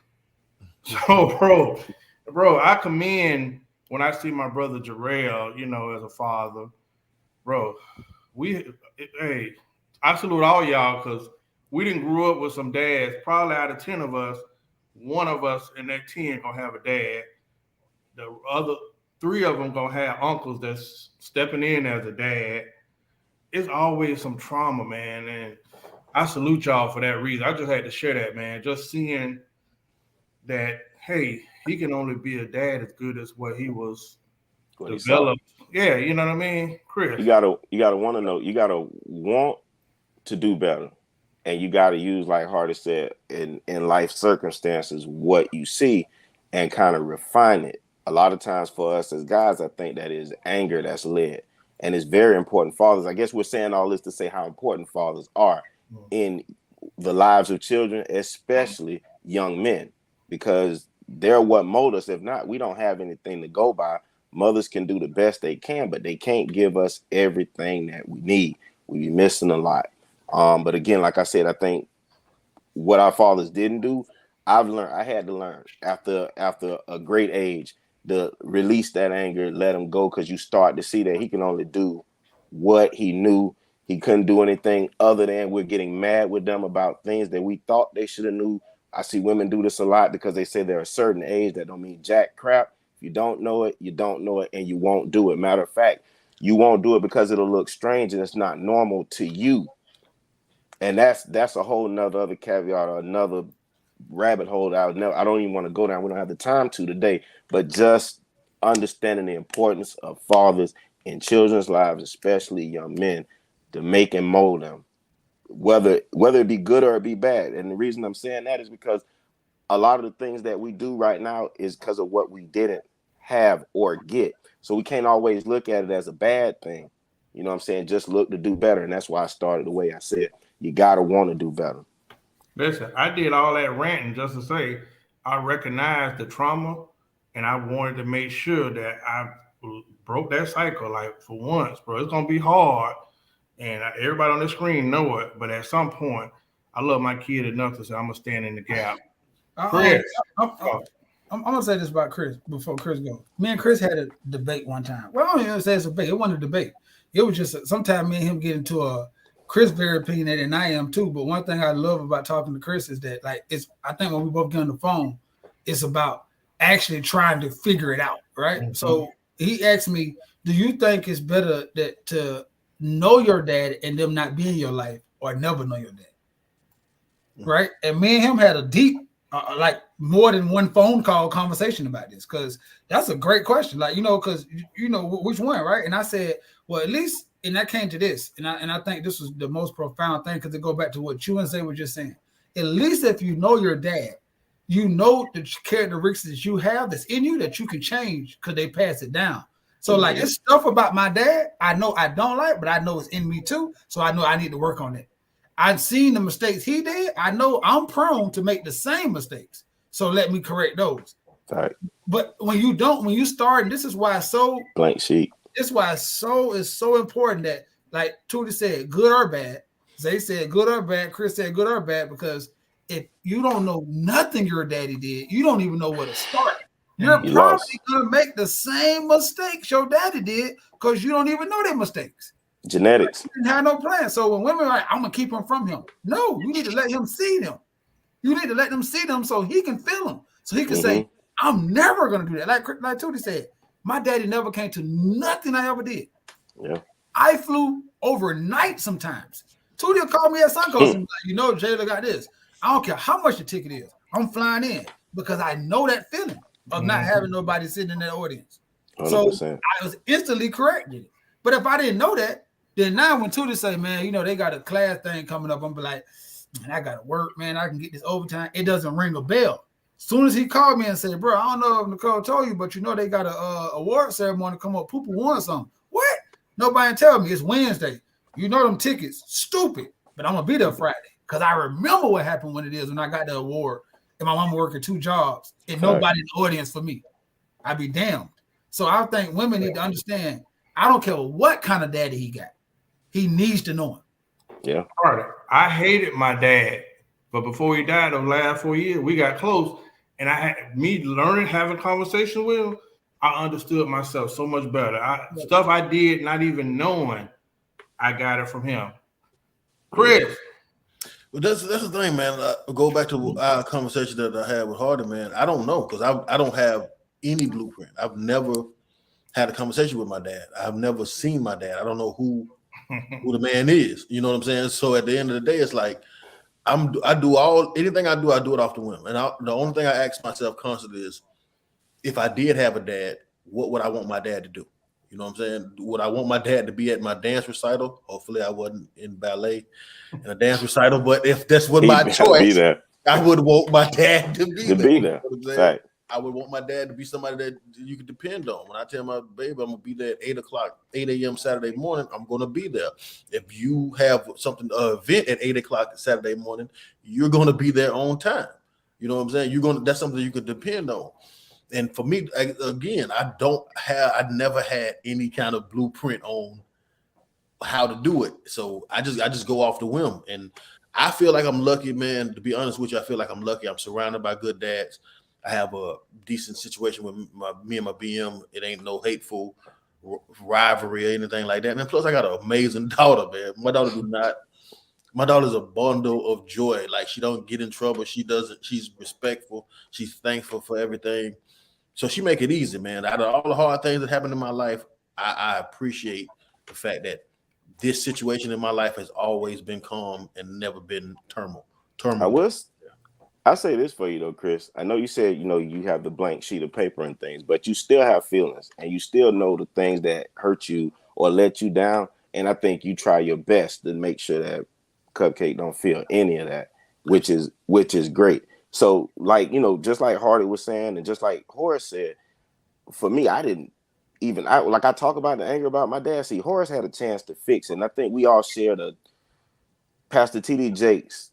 So, bro, I commend when I see my brother Jarrell, as a father, bro. Hey, I salute all y'all because we didn't grew up with some dads. Probably out of 10 of us, one of us in that 10 gonna have a dad. The other 3 of them gonna have uncles that's stepping in as a dad. It's always some trauma, man, and I salute y'all for that reason. I just had to share that, man. Just seeing that, hey, he can only be a dad as good as what he was developed. Yeah, you know what I mean, Chris. You gotta want to know. You gotta want to do better, and you gotta use, like Hardy said, in life circumstances, what you see, and kind of refine it. A lot of times for us as guys, I think that is anger that's led, and it's very important. Fathers, I guess we're saying all this to say how important fathers are in the lives of children, especially young men, because they're what mold us. If not, we don't have anything to go by. Mothers can do the best they can, but they can't give us everything that we need. We be missing a lot. But again, like I said, I think what our fathers didn't do, I had to learn after a great age to release that anger, let him go, because you start to see that he can only do what he knew. He couldn't do anything other than we're getting mad with them about things that we thought they should have knew. I see women do this a lot because they say they're a certain age. That don't mean jack crap. If you don't know it, you don't know it, and you won't do it. Matter of fact, you won't do it because it'll look strange and it's not normal to you. And that's a whole nother other caveat or another rabbit hole that I don't even want to go down. We don't have the time to today, but just understanding the importance of fathers in children's lives, especially young men, to make and mold them, whether it be good or it be bad. And the reason I'm saying that is because a lot of the things that we do right now is because of what we didn't have or get. So we can't always look at it as a bad thing. You know what I'm saying? Just look to do better. And that's why I started the way I said. You got to want to do better. Listen, I did all that ranting just to say I recognized the trauma and I wanted to make sure that I broke that cycle. Like, for once, bro, it's going to be hard. And everybody on the screen know it. But at some point, I love my kid enough to say I'm going to stand in the gap. Chris. I'm going to say this about Chris before Chris goes. Me and Chris had a debate one time. Well, I don't even say it's a debate. It wasn't a debate. It was just sometimes me and him get into a Chris very opinionated, and I am too. But one thing I love about talking to Chris is that, like, I think when we both get on the phone, it's about actually trying to figure it out, right? Mm-hmm. So he asked me, do you think it's better that to know your dad and them not be in your life, or never know your dad? Mm-hmm. Right? And me and him had a deep, like more than one phone call conversation about this, because that's a great question. Like, because you know which one, right? And I said, well, at least. And that came to this, and I think this was the most profound thing, because it go back to what you and Zay were just saying. At least if you know your dad, you know the characteristics that you have that's in you that you can change because they pass it down. So like this stuff about my dad, I know I don't like, but I know it's in me too. So I know I need to work on it. I've seen the mistakes he did. I know I'm prone to make the same mistakes. So let me correct those. Right. But when you start, and this is why it's so blank sheet. That's why it's so important that, like Tootie said, good or bad. Zay said good or bad. Chris said good or bad, because if you don't know nothing your daddy did, you don't even know where to start. You're probably going to make the same mistakes your daddy did because you don't even know their mistakes. Genetics. You didn't have no plan. So when women are like, I'm going to keep him from him. No, you need to let him see them. You need to let them see them so he can feel them. So he can say, I'm never going to do that. Like Tootie said, my daddy never came to nothing I ever did. Yeah. I flew overnight sometimes. Tootie will call me at Suncoast and be like, Jayla got this. I don't care how much the ticket is. I'm flying in because I know that feeling of not having nobody sitting in that audience. So 100%. I was instantly corrected. But if I didn't know that, then now when Tudor say, man, you know, they got a class thing coming up, I'm be like, man, I gotta work, man. I can get this overtime. It doesn't ring a bell. As soon as he called me and said, bro, I don't know if Nicole told you, but you know they got a award ceremony come up. Poopa won something. What? Nobody tell me. It's Wednesday. You know them tickets. Stupid. But I'm gonna be there Friday. Because I remember what happened when it is when I got the award and my mama working 2 jobs and nobody in the audience for me. I'd be damned. So I think women need to understand, I don't care what kind of daddy he got. He needs to know him. Yeah. All right. I hated my dad, but before he died, the last 4 years, we got close. And I had me learning, having conversations with him, I understood myself so much better. Stuff I did not even knowing, I got it from him. Chris. Well, that's the thing, man. Go back to our conversation that I had with Hardy, man. I don't know because I don't have any blueprint. I've never had a conversation with my dad. I've never seen my dad. I don't know who the man is. You know what I'm saying? So at the end of the day, it's like anything I do it off the whim. And the only thing I ask myself constantly is, if I did have a dad, what would I want my dad to do? You know what I'm saying? Would I want my dad to be at my dance recital? Hopefully I wasn't in ballet in a dance recital, but if that's what my choice, I would want my dad to be there. You know right. I would want my dad to be somebody that you could depend on. When I tell my baby I'm gonna be there at 8 a.m. Saturday morning, I'm gonna be there. If you have an event at 8 o'clock Saturday morning, you're gonna be there on time. You know what I'm saying? That's something you could depend on. And for me, again, I never had any kind of blueprint on how to do it. So I just go off the whim. And I feel like I'm lucky, man. To be honest with you, I feel like I'm lucky. I'm surrounded by good dads. I have a decent situation with me and my BM. It ain't no hateful rivalry or anything like that. And plus, I got an amazing daughter, man. My daughter's a bundle of joy. Like, she don't get in trouble. She's respectful. She's thankful for everything. So she make it easy, man. Out of all the hard things that happened in my life, I appreciate the fact that this situation in my life has always been calm and never been turmoil. I say this for you though, Chris. I know you said, you have the blank sheet of paper and things, but you still have feelings and you still know the things that hurt you or let you down. And I think you try your best to make sure that Cupcake don't feel any of that, which is great. So like, just like Hardy was saying, and just like Horace said, for me, I talk about the anger about my dad. See, Horace had a chance to fix it. And I think we all shared a Pastor T.D. Jakes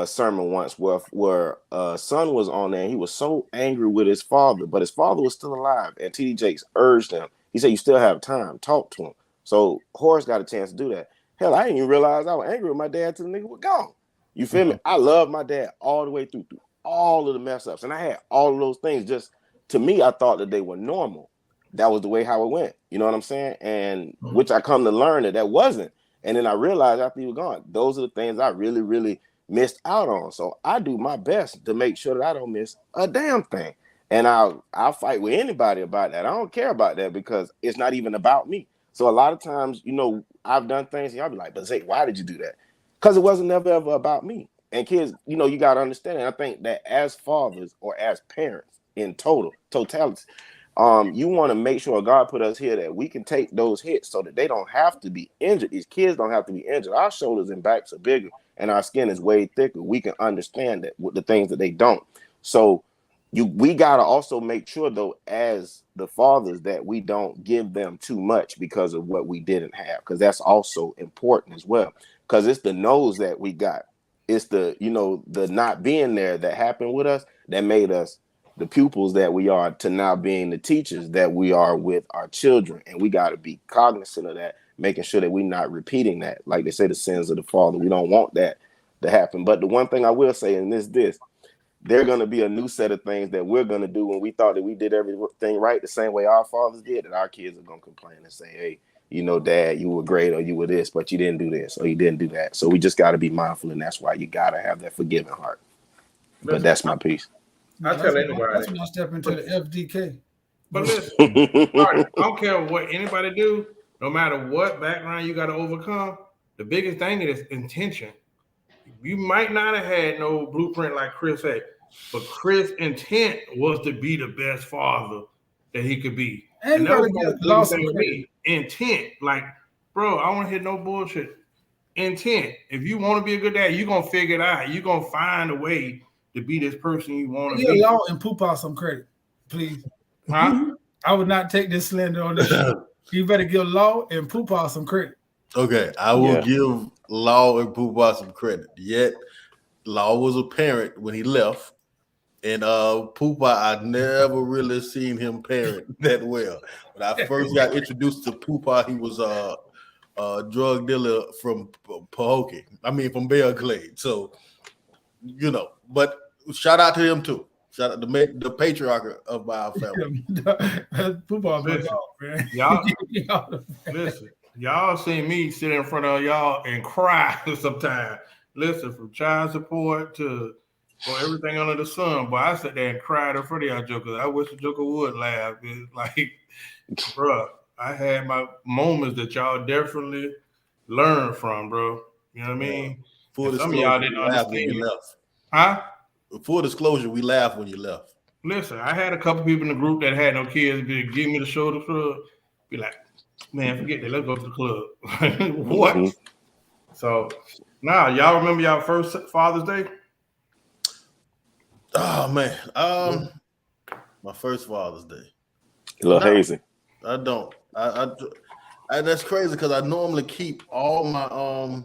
sermon once where son was on there and he was so angry with his father, but his father was still alive. And T.D. Jakes urged him. He said, you still have time. Talk to him. So Horace got a chance to do that. Hell, I didn't even realize I was angry with my dad till the nigga was gone. You feel me? I love my dad all the way through all of the mess ups. And I had all of those things. Just to me, I thought that they were normal. That was the way how it went. You know what I'm saying? And which I come to learn that wasn't. And then I realized after he was gone, those are the things I really, really missed out on. So I do my best to make sure that I don't miss a damn thing. And I'll fight with anybody about that. I don't care about that because it's not even about me. So a lot of times, I've done things and y'all be like, but Zay, why did you do that? Because it wasn't never ever about me. And kids, you got to understand it. I think that as fathers or as parents in totality, you want to make sure God put us here that we can take those hits so that they don't have to be injured. These kids don't have to be injured. Our shoulders and backs are bigger and our skin is way thicker. We can understand that with the things that they don't. So we got to also make sure, though, as the fathers, that we don't give them too much because of what we didn't have, because that's also important as well. Because it's the no's that we got. It's the not being there that happened with us that made us the pupils that we are to now being the teachers that we are with our children. And we got to be cognizant of that, making sure that we're not repeating that. Like they say, the sins of the father. We don't want that to happen. But the one thing I will say, and this, there's going to be a new set of things that we're going to do when we thought that we did everything right the same way our fathers did, that our kids are going to complain and say, hey, Dad, you were great, or you were this, but you didn't do this, or you didn't do that. So we just got to be mindful, and that's why you got to have that forgiving heart. But that's my piece. I tell anybody. That's when I step into the FDK. But listen, I don't care what anybody do, no matter what background you got to overcome, the biggest thing is intention. You might not have had no blueprint like Chris said, but Chris' intent was to be the best father that he could be. And you that was gotta one of get the biggest lost thing in with me. Intent. Like, bro, I want to hear no bullshit. Intent. If you want to be a good dad, you're gonna figure it out. You're gonna find a way to be this person you want to be. Law and poop out some credit, please. Huh? I would not take this slander on this show. You better give Law and poop out some credit. Okay, I will give Law and Poopa some credit. Yet, Law was a parent when he left, and Poopa, I never really seen him parent that well. When I first got introduced to Poopa, he was a drug dealer from Pahokee. I mean, from Belle Glade. So, you know, but shout out to him too. Shout out to the patriarch of our family. Football, Listen, man. Listen, y'all seen me sit in front of y'all and cry sometimes. Listen, from child support to everything under the sun. But I sat there and cried in front of y'all jokers. I wish the joker would laugh. It's like, bro, I had my moments that y'all definitely learned from, bro. You know what I mean? Full Some of y'all didn't understand when you left. Huh? Full disclosure, we laughed when you left. Listen, I had a couple people in the group that had no kids give me the shoulder shrug. Be like, man, forget that. Let's go to the club. What? Mm-hmm. So, now y'all remember y'all first Father's Day? Oh man, my first Father's Day. A little hazy. I don't. I that's crazy because I normally keep all my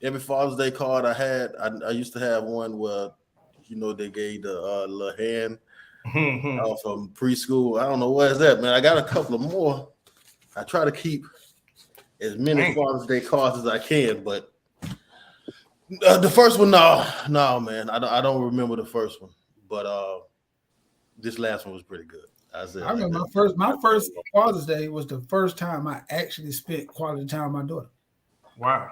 every Father's Day card I had. I used to have one where, you know, they gave the little hand from preschool. I don't know what is that, man. I got a couple of more. I try to keep as many Father's Day cards as I can, but the first one, no, man. I don't remember the first one, but this last one was pretty good. I remember my first Father's Day was the first time I actually spent quality time with my daughter. Wow.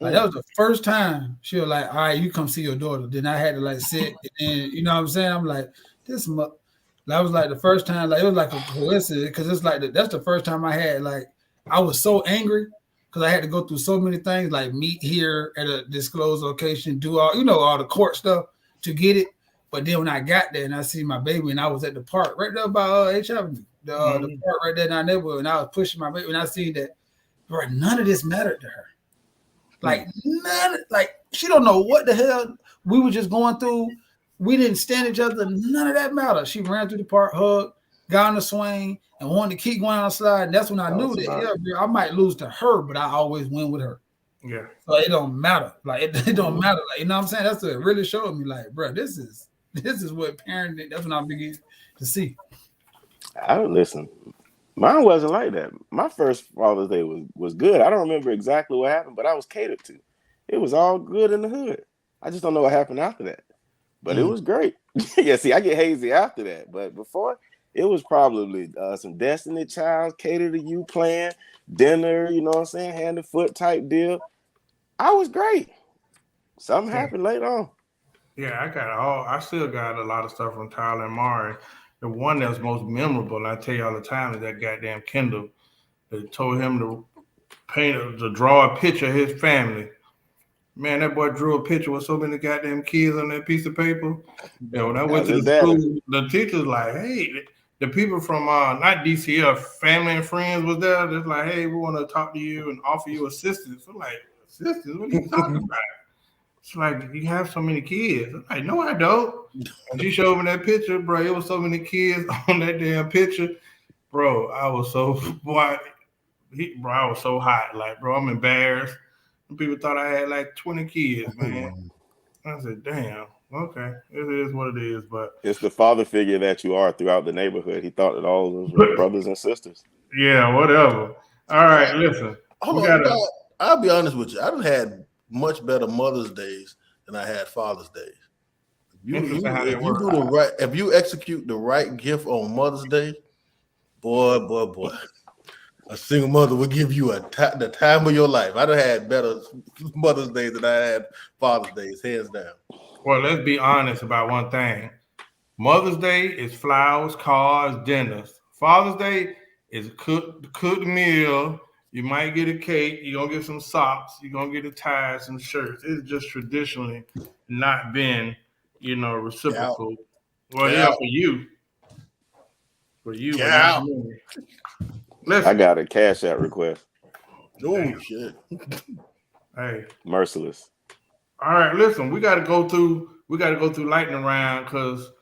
Like, that was the first time she was like, all right, you come see your daughter. Then I had to like sit and you know what I'm saying? I'm like, that was like the first time, like it was like a coincidence because it's like that's the first time I had like I was so angry because I had to go through so many things like meet here at a disclosed location, do all all the court stuff to get it. But then when I got there and I see my baby and I was at the park right there by H Avenue, the park right there in our neighborhood, and I was pushing my baby and I seen that, bro, none of this mattered to her. Like she don't know what the hell we were just going through. We didn't stand each other. None of that mattered. She ran through the park, hugged, got on the swing, and wanted to keep going on the slide. And that's when I knew that I might lose to her, but I always win with her. Yeah. So it don't matter. Like it don't matter. Like, you know what I'm saying? That's what it really showed me. Like, bro, this is what parenting. That's when I began to see. I don't listen. Mine wasn't like that. My first Father's Day was good. I don't remember exactly what happened, but I was catered to. It was all good in the hood. I just don't know what happened after that. But it was great. Yeah, see, I get hazy after that. But before, it was probably some Destiny Child, Cater to You playing, dinner, you know what I'm saying, hand and foot type deal. I was great. Something happened later on. Yeah, I still got a lot of stuff from Tyler and Mari. The one that's most memorable, and I tell you all the time, is that goddamn Kendall that told him to draw a picture of his family. Man, that boy drew a picture with so many goddamn kids on that piece of paper. When I went to the school, the teacher's like, hey, the people from not DCF, family and friends was there. They're like, hey, we want to talk to you and offer you assistance. I'm like, assistance? What are you talking about? It's like, you have so many kids. I'm like, no, I don't. And she showed me that picture, bro. It was so many kids on that damn picture. Bro, I was so I was so hot. Like, bro, I'm embarrassed. People thought I had like 20 kids, man. I said, damn, okay. It is what it is, but it's the father figure that you are throughout the neighborhood. He thought that all of those were brothers and sisters. Yeah, whatever. All right, listen. I'll be honest with you. I done had much better Mother's Days than I had Father's Days. If you execute the right gift on Mother's Day, boy. A single mother will give you the time of your life. I done had better Mother's Days than I had Father's Days, hands down. Well, let's be honest about one thing. Mother's Day is flowers, cards, dinners. Father's Day is cooked meal. You might get a cake. You're going to get some socks. You're going to get a tie, some shirts. It's just traditionally not been, reciprocal. Well, yeah, for you. for you, but not Yeah. for me. I Listen, got a cash out request. Oh shit. hey, Merciless. all right, listen, we got to go through. We got to go through lightning round because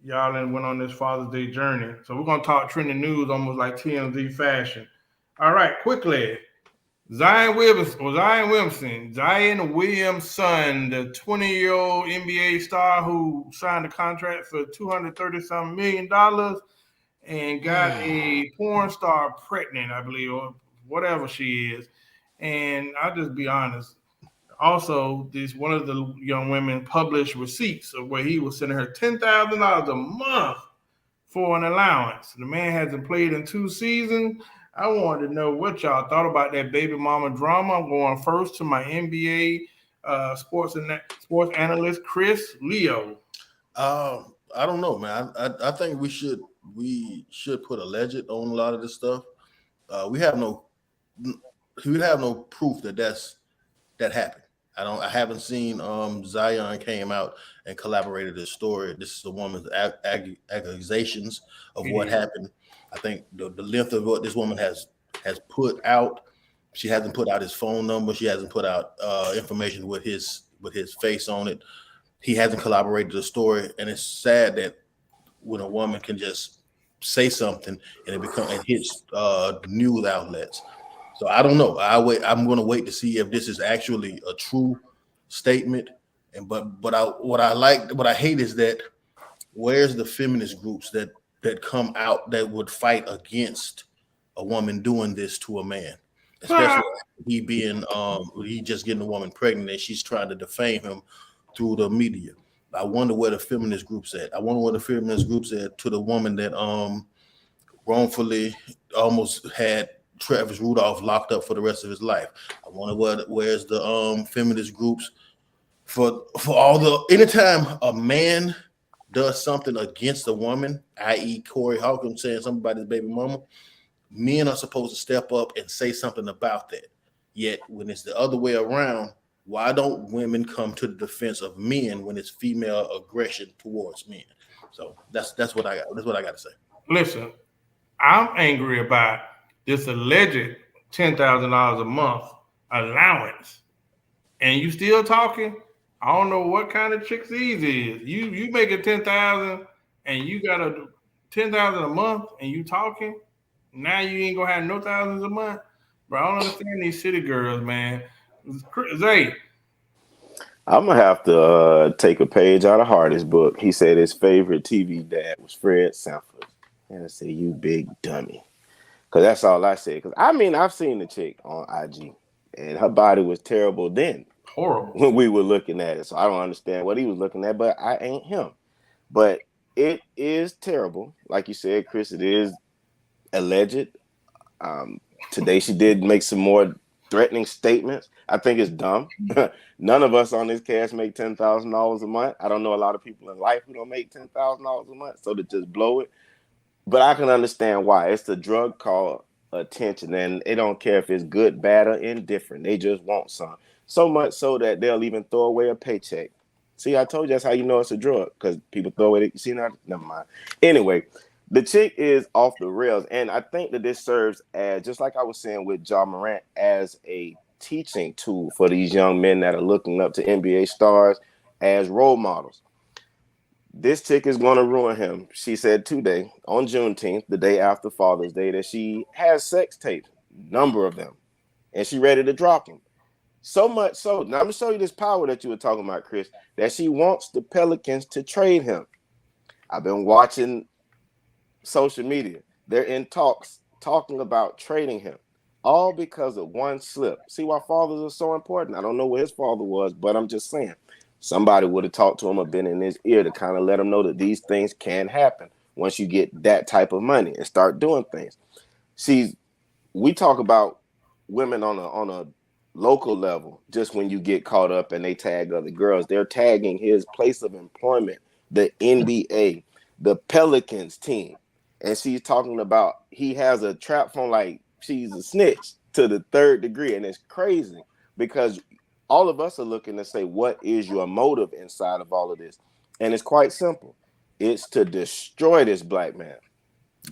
y'all then went on this Father's Day journey. So we're gonna talk trending news almost like TMZ fashion. All right, quickly. Zion Williamson, the 20-year-old NBA star who signed a contract for $230-something million and got a porn star pregnant, I believe, or whatever she is. And I'll just be honest. Also, this one of the young women published receipts of where he was sending her $10,000 a month for an allowance. The man hasn't played in 2 seasons. I wanted to know what y'all thought about that baby mama drama. I'm going first to my NBA sports analyst Chris Leo. I don't know, man. I think we should put a legend on a lot of this stuff. We have no proof that happened. I haven't seen Zion came out and collaborated this story. This is a woman's accusations of what happened. I think the length of what this woman has put out. She hasn't put out his phone number. She hasn't put out information with his face on it. He hasn't collaborated the story, and it's sad that when a woman can just say something and it hits news outlets. So I don't know. I'm going to wait to see if this is actually a true statement. And what I hate is that where's the feminist groups that come out that would fight against a woman doing this to a man, especially he being he just getting a woman pregnant and she's trying to defame him through the media. I wonder where the feminist groups at. I wonder where the feminist groups at to the woman that wrongfully almost had Travis Rudolph locked up for the rest of his life. I wonder where's the feminist groups for all the anytime a man does something against a woman, i.e. Corey Hawkins saying something about his baby mama, men are supposed to step up and say something about that. Yet when it's the other way around, why don't women come to the defense of men when it's female aggression towards men? So that's what I got. That's what I got to say. Listen, I'm angry about this alleged $10,000 a month allowance, and you still talking. I don't know what kind of chicks these is. You making 10,000 and you got a 10,000 a month and you talking. Now you ain't gonna have no thousands a month, bro. I don't understand these city girls, man. Zay, I'm gonna have to take a page out of Hardy's book. He said his favorite TV dad was Fred Sanford, and I said, "You big dummy," because that's all I said. Because I mean, I've seen the chick on IG, and her body was terrible then horrible. when we were looking at it. So I don't understand what he was looking at, but I ain't him. But it is terrible, like you said, Chris. It is alleged. Today she did make some more threatening statements. I think it's dumb. None of us on this cast make $10,000 a month. I don't know a lot of people in life who don't make $10,000 a month, so to just blow it. But I can understand why. It's the drug called attention, and they don't care if it's good, bad, or indifferent. They just want some. So much so that they'll even throw away a paycheck. See, I told you that's how you know it's a drug, because people throw away. See, now, never mind. Anyway, the chick is off the rails, and I think that this serves as, just like I was saying with Ja Morant, as a teaching tool for these young men that are looking up to NBA stars as role models. This chick is going to ruin him. She said today, on Juneteenth, the day after Father's Day, that she has sex tapes, number of them, and she ready to drop them. So much so, now I'm going to show you this power that you were talking about, Chris, that she wants the Pelicans to trade him. I've been watching social media. They're in talks, talking about trading him, all because of one slip. See why fathers are so important? I don't know where his father was, but I'm just saying. Somebody would have talked to him or been in his ear to kind of let him know that these things can happen once you get that type of money and start doing things. See, we talk about women on a local level. Just when you get caught up and they tag other girls, they're tagging his place of employment, the NBA, the Pelicans team. And she's talking about he has a trap phone like she's a snitch to the third degree. And it's crazy because all of us are looking to say, what is your motive inside of all of this? And it's quite simple. It's to destroy this black man.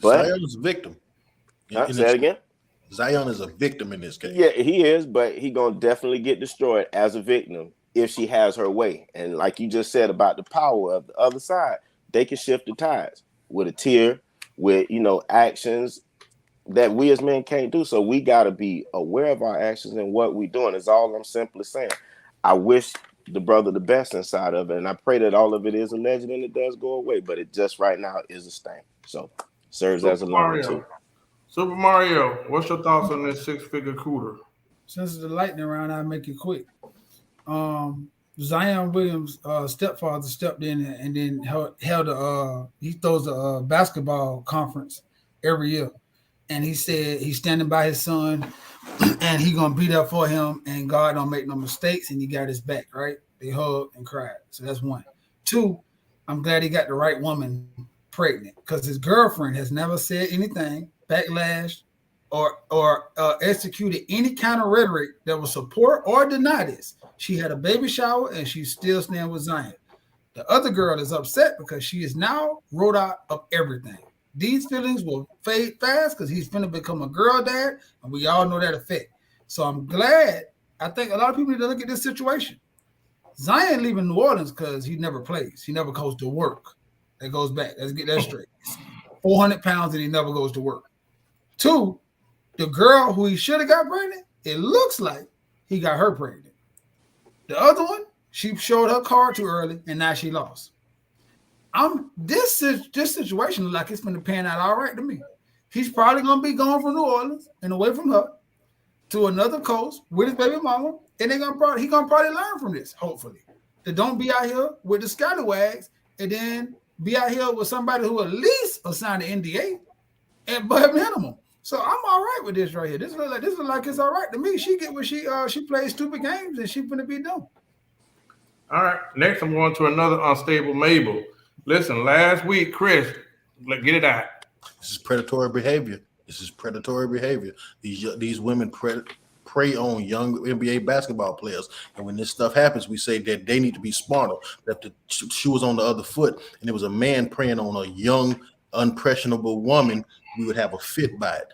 But Zion is a victim. say it again. Zion is a victim in this case. Yeah, he is, but he gonna definitely get destroyed as a victim if she has her way. And like you just said about the power of the other side, they can shift the tides with a tear, with actions that we as men can't do. So we gotta be aware of our actions and what we're doing. Is all I'm simply saying. I wish the brother the best inside of it, and I pray that all of it is a legend and it does go away. But it just right now is a stain. So serves as a learning too. Super Mario, what's your thoughts on this six-figure cooter? Since it's the lightning round, I'll make it quick. Zion Williams' stepfather stepped in and then held he throws a basketball conference every year. And he said he's standing by his son and he gonna be there for him, and God don't make no mistakes, and he got his back, right? They hugged and cried. So that's one. Two, I'm glad he got the right woman pregnant, because his girlfriend has never said anything, backlash, or executed any kind of rhetoric that would support or deny this. She had a baby shower and she's still staying with Zion. The other girl is upset because she is now wrote out of everything. These feelings will fade fast because he's going to become a girl dad, and we all know that effect. So I'm glad. I think a lot of people need to look at this situation. Zion leaving New Orleans because he never plays. He never goes to work. That goes back. Let's get that straight. 400 pounds and he never goes to work. Two, the girl who he should have got pregnant, it looks like he got her pregnant. The other one, she showed her card too early, and now she lost. This situation looks like it's going to pan out all right to me. He's probably going to be gone from New Orleans and away from her to another coast with his baby mama, and he's gonna probably learn from this, hopefully. To don't be out here with the scallywags and then be out here with somebody who at least assigned an NDA and but minimum. So I'm all right with this right here. This look like it's all right to me. She get what she plays stupid games and she's gonna be done. All right. Next, I'm going to another unstable Mabel. Listen, last week, Chris, get it out. This is predatory behavior. These women prey on young NBA basketball players, and when this stuff happens, we say that they need to be smarter. That the shoe was on the other foot, and there was a man preying on a young, impressionable woman. We would have a fit by it.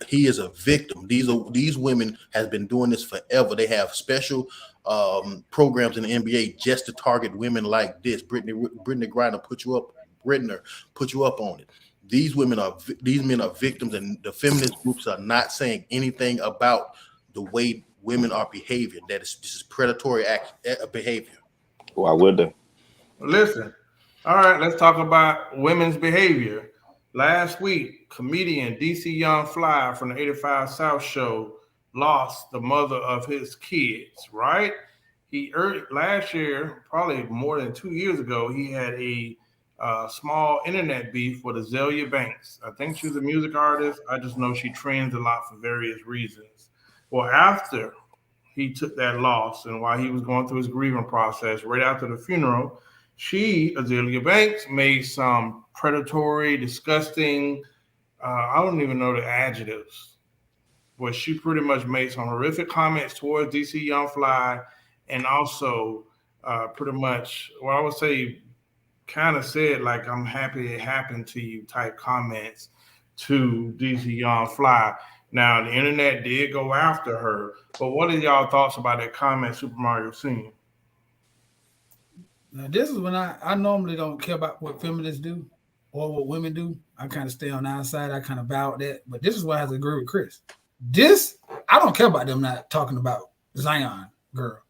He is a victim. These women has been doing this forever. They have special programs in the NBA just to target women like this. Brittany Griner put you up on it. These men are victims, and the feminist groups are not saying anything about the way women are behaving. This is predatory behavior. Why would they? Listen, all right, let's talk about women's behavior. Last week, comedian DC Young Fly from the 85 South show lost the mother of his kids, right? Last year, probably more than 2 years ago, he had a small internet beef with Azalea Banks. I think she's a music artist. I just know she trends a lot for various reasons. Well, after he took that loss and while he was going through his grieving process, right after the funeral, Azalea Banks, made some predatory, disgusting, I don't even know the adjectives, but she pretty much made some horrific comments towards DC Young Fly, and also pretty much, well, I would say, kind of said like, I'm happy it happened to you type comments to DC Young Fly. Now, the internet did go after her, but what are y'all thoughts about that comment Super Mario seen? Now, this is when I normally don't care about what feminists do or what women do. I kind of stay on the outside. I kind of bow at that. But this is why I have to agree with Chris. I don't care about them not talking about Zion girl.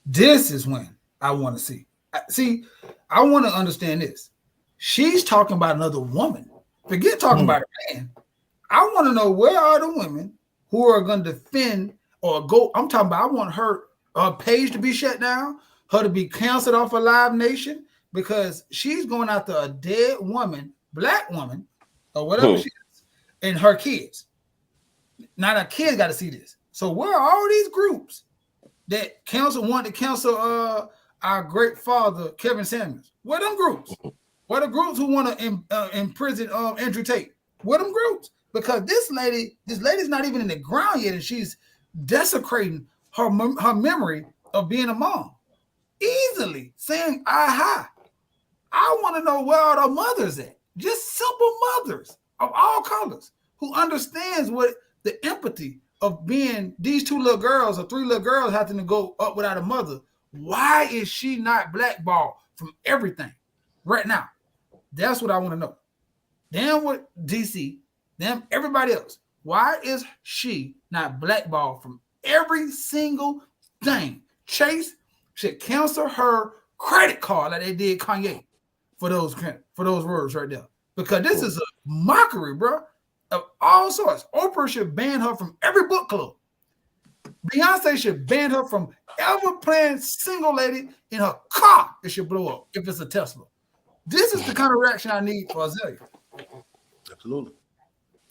This is when I want to see. I want to understand this. She's talking about another woman. Forget talking about a man. I want to know where are the women who are going to defend or go. I'm talking about I want her page to be shut down, her to be canceled off of Live Nation, because she's going after a dead woman, black woman, or whatever she is, and her kids. Now the kids got to see this. So where are all these groups that want to cancel our great father, Kevin Samuels? Where them groups? Where the groups who want to imprison Andrew Tate? Where them groups? Because this lady's not even in the ground yet, and she's desecrating her memory of being a mom. Easily saying, aha. I want to know where are the mothers at? Just simple mothers. of all colors who understands what the empathy of being these 2 little girls or 3 little girls having to go up without a mother. Why is she not blackballed from everything right now? That's what I want to know. Damn what DC, damn everybody else. Why is she not blackballed from every single thing? Chase should cancel her credit card like they did Kanye for those words right there. Because this is a mockery, bro, of all sorts. Oprah should ban her from every book club. Beyonce should ban her from ever playing single lady in her car. It should blow up if it's a Tesla. This is the kind of reaction I need for Azalea. Absolutely.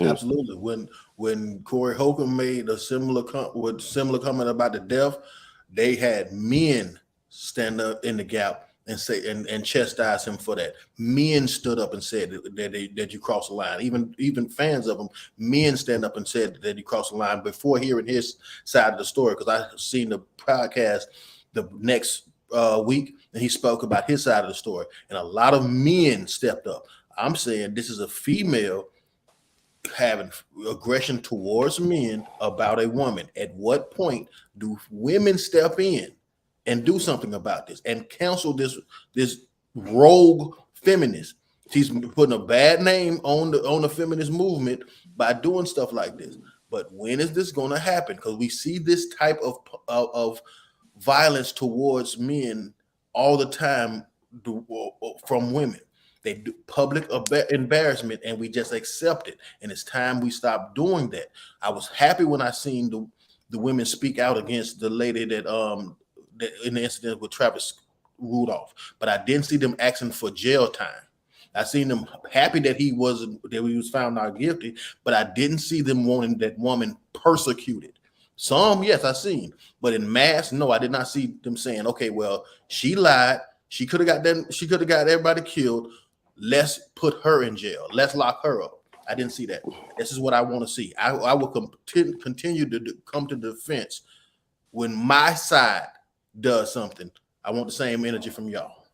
Absolutely. When Corey Holcomb made a similar comment about the death, they had men stand up in the gap and say and chastise him for that. Men stood up and said that you crossed the line. Even fans of him, men stand up and said that you crossed the line before hearing his side of the story. Because I seen the podcast the next week, and he spoke about his side of the story, and a lot of men stepped up. I'm saying this is a female having aggression towards men about a woman. At what point do women step in and do something about this and cancel this rogue feminist? She's putting a bad name on the feminist movement by doing stuff like this. But when is this going to happen? Because we see this type of violence towards men all the time from women. They do public embarrassment, and we just accept it. And it's time we stop doing that. I was happy when I seen the women speak out against the lady that in the incident with Travis Rudolph, but I didn't see them asking for jail time. I seen them happy that he was found not guilty, but I didn't see them wanting that woman persecuted. Some, yes, I seen, but in mass, no, I did not see them saying, okay, well, she lied. She could have got them. She could have got everybody killed. Let's put her in jail. Let's lock her up. I didn't see that. This is what I want to see. I will continue to come to the defense when my side does something. I want the same energy from y'all.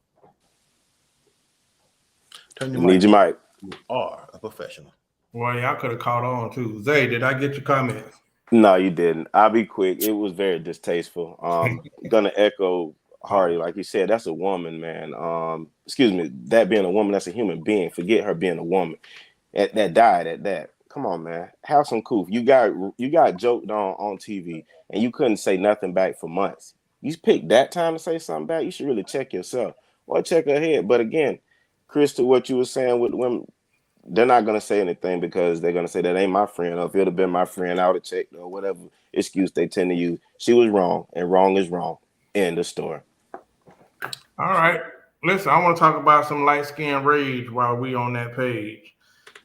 Turn your mic. Need your mic. You are a professional. Well, y'all could have caught on too. Zay, did I get your comments? No, you didn't. I'll be quick. It was very distasteful. Gonna echo Hardy, like you said, that's a woman, man. Excuse me, that being a woman, that's a human being. Forget her being a woman that died at that. Come on, man. Have some cool. You got joked on TV, and you couldn't say nothing back for months. You picked that time to say something back. You should really check yourself or check her head. But again, Chris, to what you were saying with women, they're not gonna say anything because they're gonna say that ain't my friend. Or if it would have been my friend, I would have checked or whatever excuse they tend to use. She was wrong, and wrong is wrong. End of story. All right. Listen, I want to talk about some light skin rage while we on that page.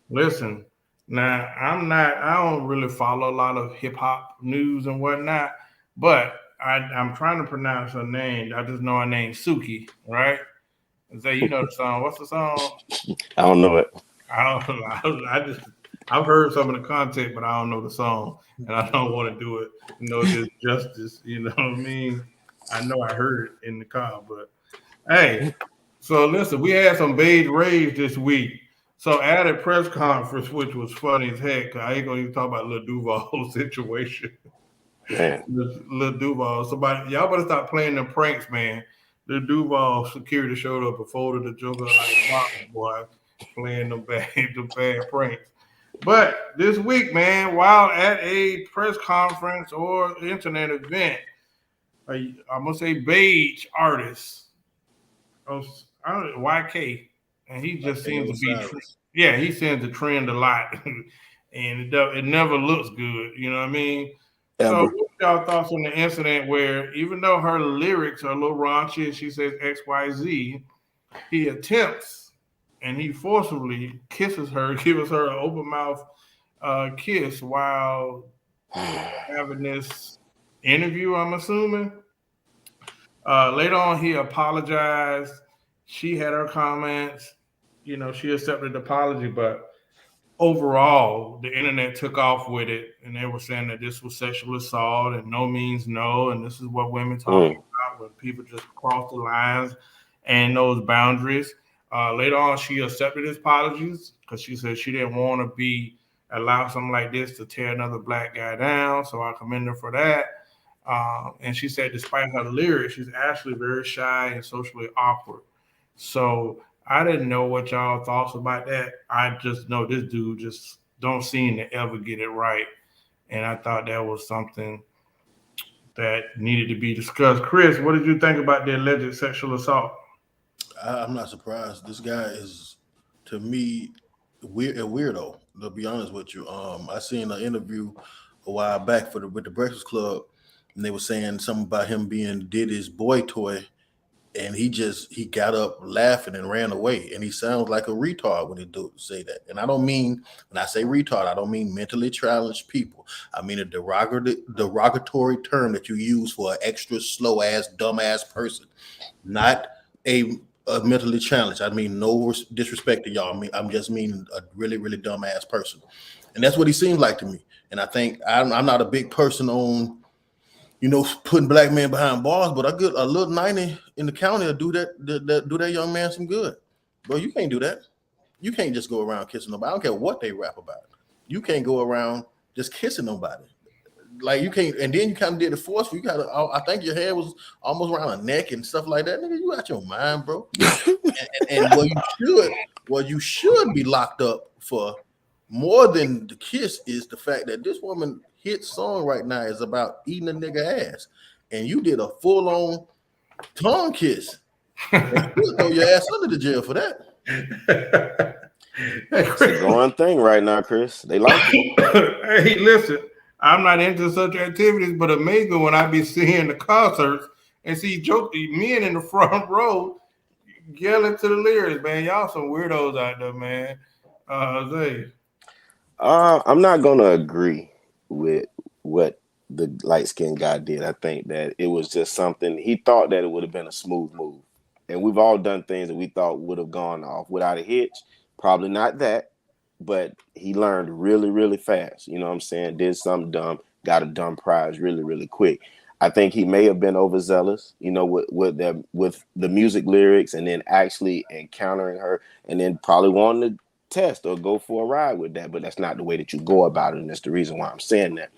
Listen, now I don't really follow a lot of hip hop news and whatnot, but I'm trying to pronounce her name. I just know her name Suki, right? Zay, you know the song. What's the song? I don't know it. I've heard some of the content, but I don't know the song, and I don't want to do it. This justice. You know what I mean? I know I heard it in the car, but hey, so listen, we had some beige rage this week. So at a press conference, which was funny as heck, I ain't gonna even talk about Lil Duval situation. Lil Duval, y'all better stop playing them pranks, man. Lil Duval security showed up and folded the joker like a box, boy, playing them bad pranks. But this week, man, while at a press conference or internet event, I'm gonna say beige artist, YK, and he just seems to be, he seems to trend a lot, and it never looks good. You know what I mean? Ever. So, what y'all thoughts on the incident where, even though her lyrics are a little raunchy, and she says XYZ, he attempts and he forcibly kisses her, gives her an open mouth kiss while having this interview, I'm assuming. Later on, he apologized. She had her comments. You know, she accepted the apology, but overall, the internet took off with it, and they were saying that this was sexual assault and no means no, and this is what women talk about when people just cross the lines and those boundaries. Later on, she accepted his apologies because she said she didn't want to be allow something like this to tear another black guy down. So I commend her for that. And she said, despite her lyrics, she's actually very shy and socially awkward. So I didn't know what y'all thoughts about that. I just know this dude just don't seem to ever get it right. And I thought that was something that needed to be discussed. Chris, what did you think about the alleged sexual assault? I'm not surprised. This guy is, to me, a weirdo. To be honest with you, I seen an interview a while back with the Breakfast Club, and they were saying something about him being Diddy's boy toy, and he got up laughing and ran away, and he sounds like a retard when he do say that. And I don't mean, when I say retard, I don't mean mentally challenged people. I mean a derogatory term that you use for an extra slow ass, dumb ass person, not a mentally challenged. I mean no disrespect to y'all. I'm just meaning a really really dumb ass person, and that's what he seems like to me. And I think I'm not a big person on putting black men behind bars, but a little 90 in the county will do that young man some good. Bro, you can't do that. You can't just go around kissing nobody. I don't care what they rap about. You can't go around just kissing nobody. Like you can't, and then you kind of did it forceful. You got to, I think your hair was almost around the neck and stuff like that. Nigga, you out your mind, bro. and what you should be locked up for more than the kiss is the fact that this woman hit song right now is about eating a nigga ass, and you did a full on tongue kiss. You throw your ass under the jail for that. It's a growing thing right now, Chris. They like it. Hey, listen, I'm not into such activities, but amazing when I be seeing the concerts and see men in the front row yelling to the lyrics, man. Y'all some weirdos out there, man. Jose. I'm not gonna agree with what the light skinned guy did. I think that it was just something he thought that it would have been a smooth move. And we've all done things that we thought would have gone off without a hitch. Probably not that, but he learned really, really fast. You know what I'm saying? Did something dumb, got a dumb prize really, really quick. I think he may have been overzealous, with the music lyrics, and then actually encountering her, and then probably wanting to test or go for a ride with that. But that's not the way that you go about it, and that's the reason why I'm saying that.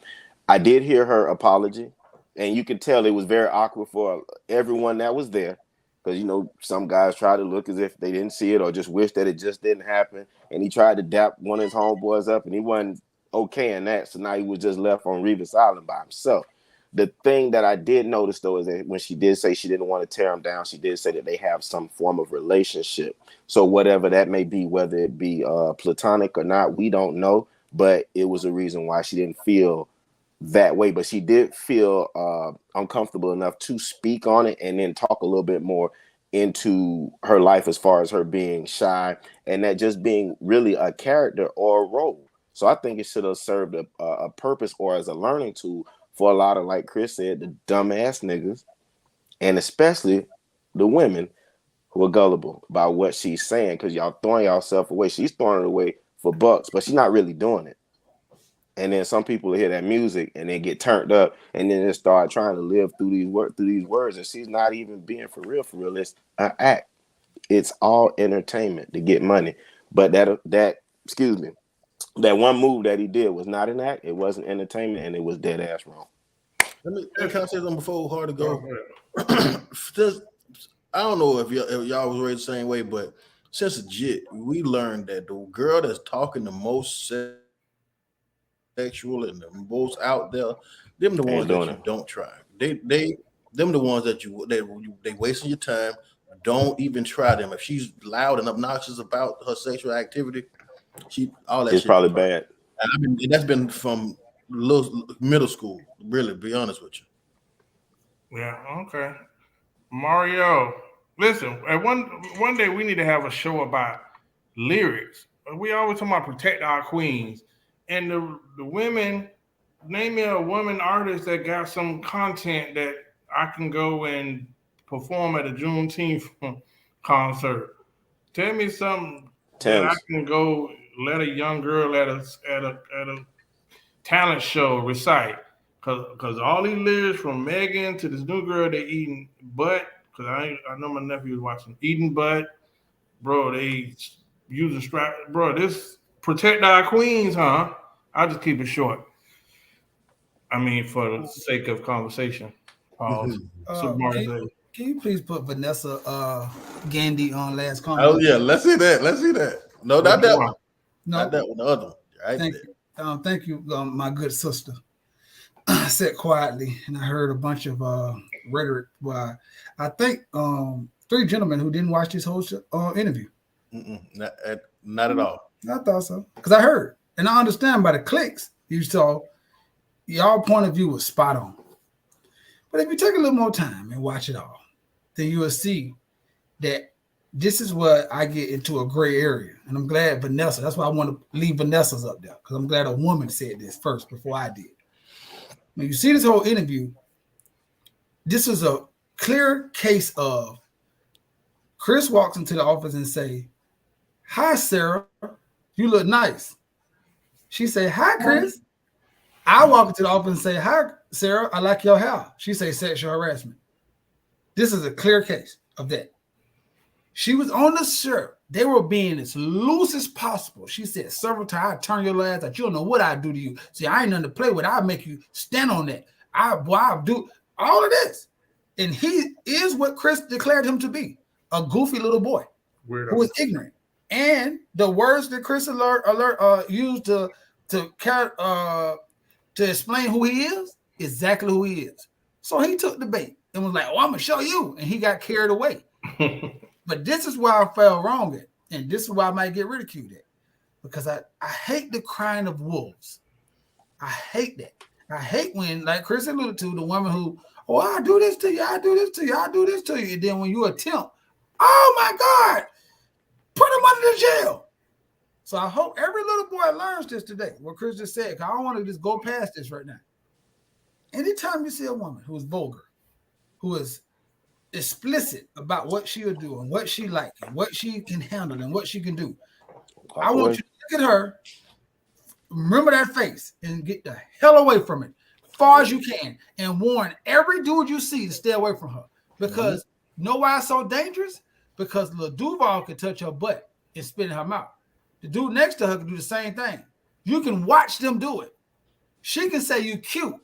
I did hear her apology, and you could tell it was very awkward for everyone that was there. Because, some guys try to look as if they didn't see it or just wish that it just didn't happen. And he tried to dap one of his homeboys up, and he wasn't okay in that. So now he was just left on Revis Island by himself. The thing that I did notice, though, is that when she did say she didn't want to tear him down, she did say that they have some form of relationship. So whatever that may be, whether it be platonic or not, we don't know. But it was a reason why she didn't feel that way, but she did feel uncomfortable enough to speak on it and then talk a little bit more into her life as far as her being shy and that just being really a character or a role. So I think it should have served a purpose or as a learning tool for a lot of, like Chris said, the dumbass niggas, and especially the women who are gullible about what she's saying, because y'all throwing yourself away. She's throwing it away for bucks, but she's not really doing it. And then some people hear that music and then get turned up and then just start trying to live through these words. And she's not even being for real. It's an act. It's all entertainment to get money. But that one move that he did was not an act. It wasn't entertainment, and it was dead ass wrong. Can I say something before hard to go? I don't know if y'all was raised the same way, but since legit, we learned that the girl that's talking the most sexual and the most out there, them the ones that you don't try. Them the ones that they wasting your time. Don't even try them. If she's loud and obnoxious about her sexual activity, it's probably bad. And that's been from middle school. Really, to be honest with you. Yeah. Okay. Mario, listen. One day we need to have a show about lyrics. We always talk about protect our queens. And the women, name me a woman artist that got some content that I can go and perform at a Juneteenth concert. Tell me something that I can go let a young girl at a talent show recite. Cause all these lyrics from Megan to this new girl they eating butt. Cause I know my nephew was watching eating butt, bro, they use a strap. Bro, this protect our queens, huh? I'll just keep it short. I mean, for the sake of conversation. Pause. Super Mario said, Can you please put Vanessa Gandy on last comment? Oh yeah, let's see that. Let's see that. No, not that one. No, not that one. The other one. Right thank there. you. Thank you, my good sister. I sat quietly and I heard a bunch of rhetoric. Why I think 3 gentlemen who didn't watch this whole interview. Not at all. I thought so because I heard and I understand by the clicks you saw. Y'all point of view was spot on. But if you take a little more time and watch it all, then you will see that this is where I get into a gray area. And I'm glad Vanessa, that's why I want to leave Vanessa's up there, because I'm glad a woman said this first before I did. When you see this whole interview, this is a clear case of Chris walks into the office and say, "Hi, Sarah, you look nice." She say, "Hi, Chris." I walk into the office and say, "Hi, Sarah, I like your hair." She say sexual harassment. This is a clear case of that. She was on the shirt. They were being as loose as possible. She said several times, "I turn your ass out. You don't know what I do to you. See, I ain't nothing to play with. I'll make you stand on that. I'll do all of this." And he is what Chris declared him to be, a goofy little boy who was ignorant. And the words that Chris used to explain who he is, exactly who he is. So he took the bait and was like, "Oh, I'm going to show you." And he got carried away. But this is where I fell wrong at. And this is why I might get ridiculed at. Because I hate the crying of wolves. I hate that. I hate when, like Chris alluded to, the woman who, "Oh, I do this to you. I do this to you. I do this to you." And then when you attempt, "Oh my God, put him under the jail." So I hope every little boy learns this today, what Chris just said, because I don't want to just go past this right now. Anytime you see a woman who is vulgar, who is explicit about what she'll do and what she likes and what she can handle and what she can do, I want you to look at her, remember that face, and get the hell away from it as far as you can, and warn every dude you see to stay away from her. Because know why it's so dangerous? Because Lil Duval can touch her butt and spit in her mouth. The dude next to her can do the same thing. You can watch them do it. She can say you cute.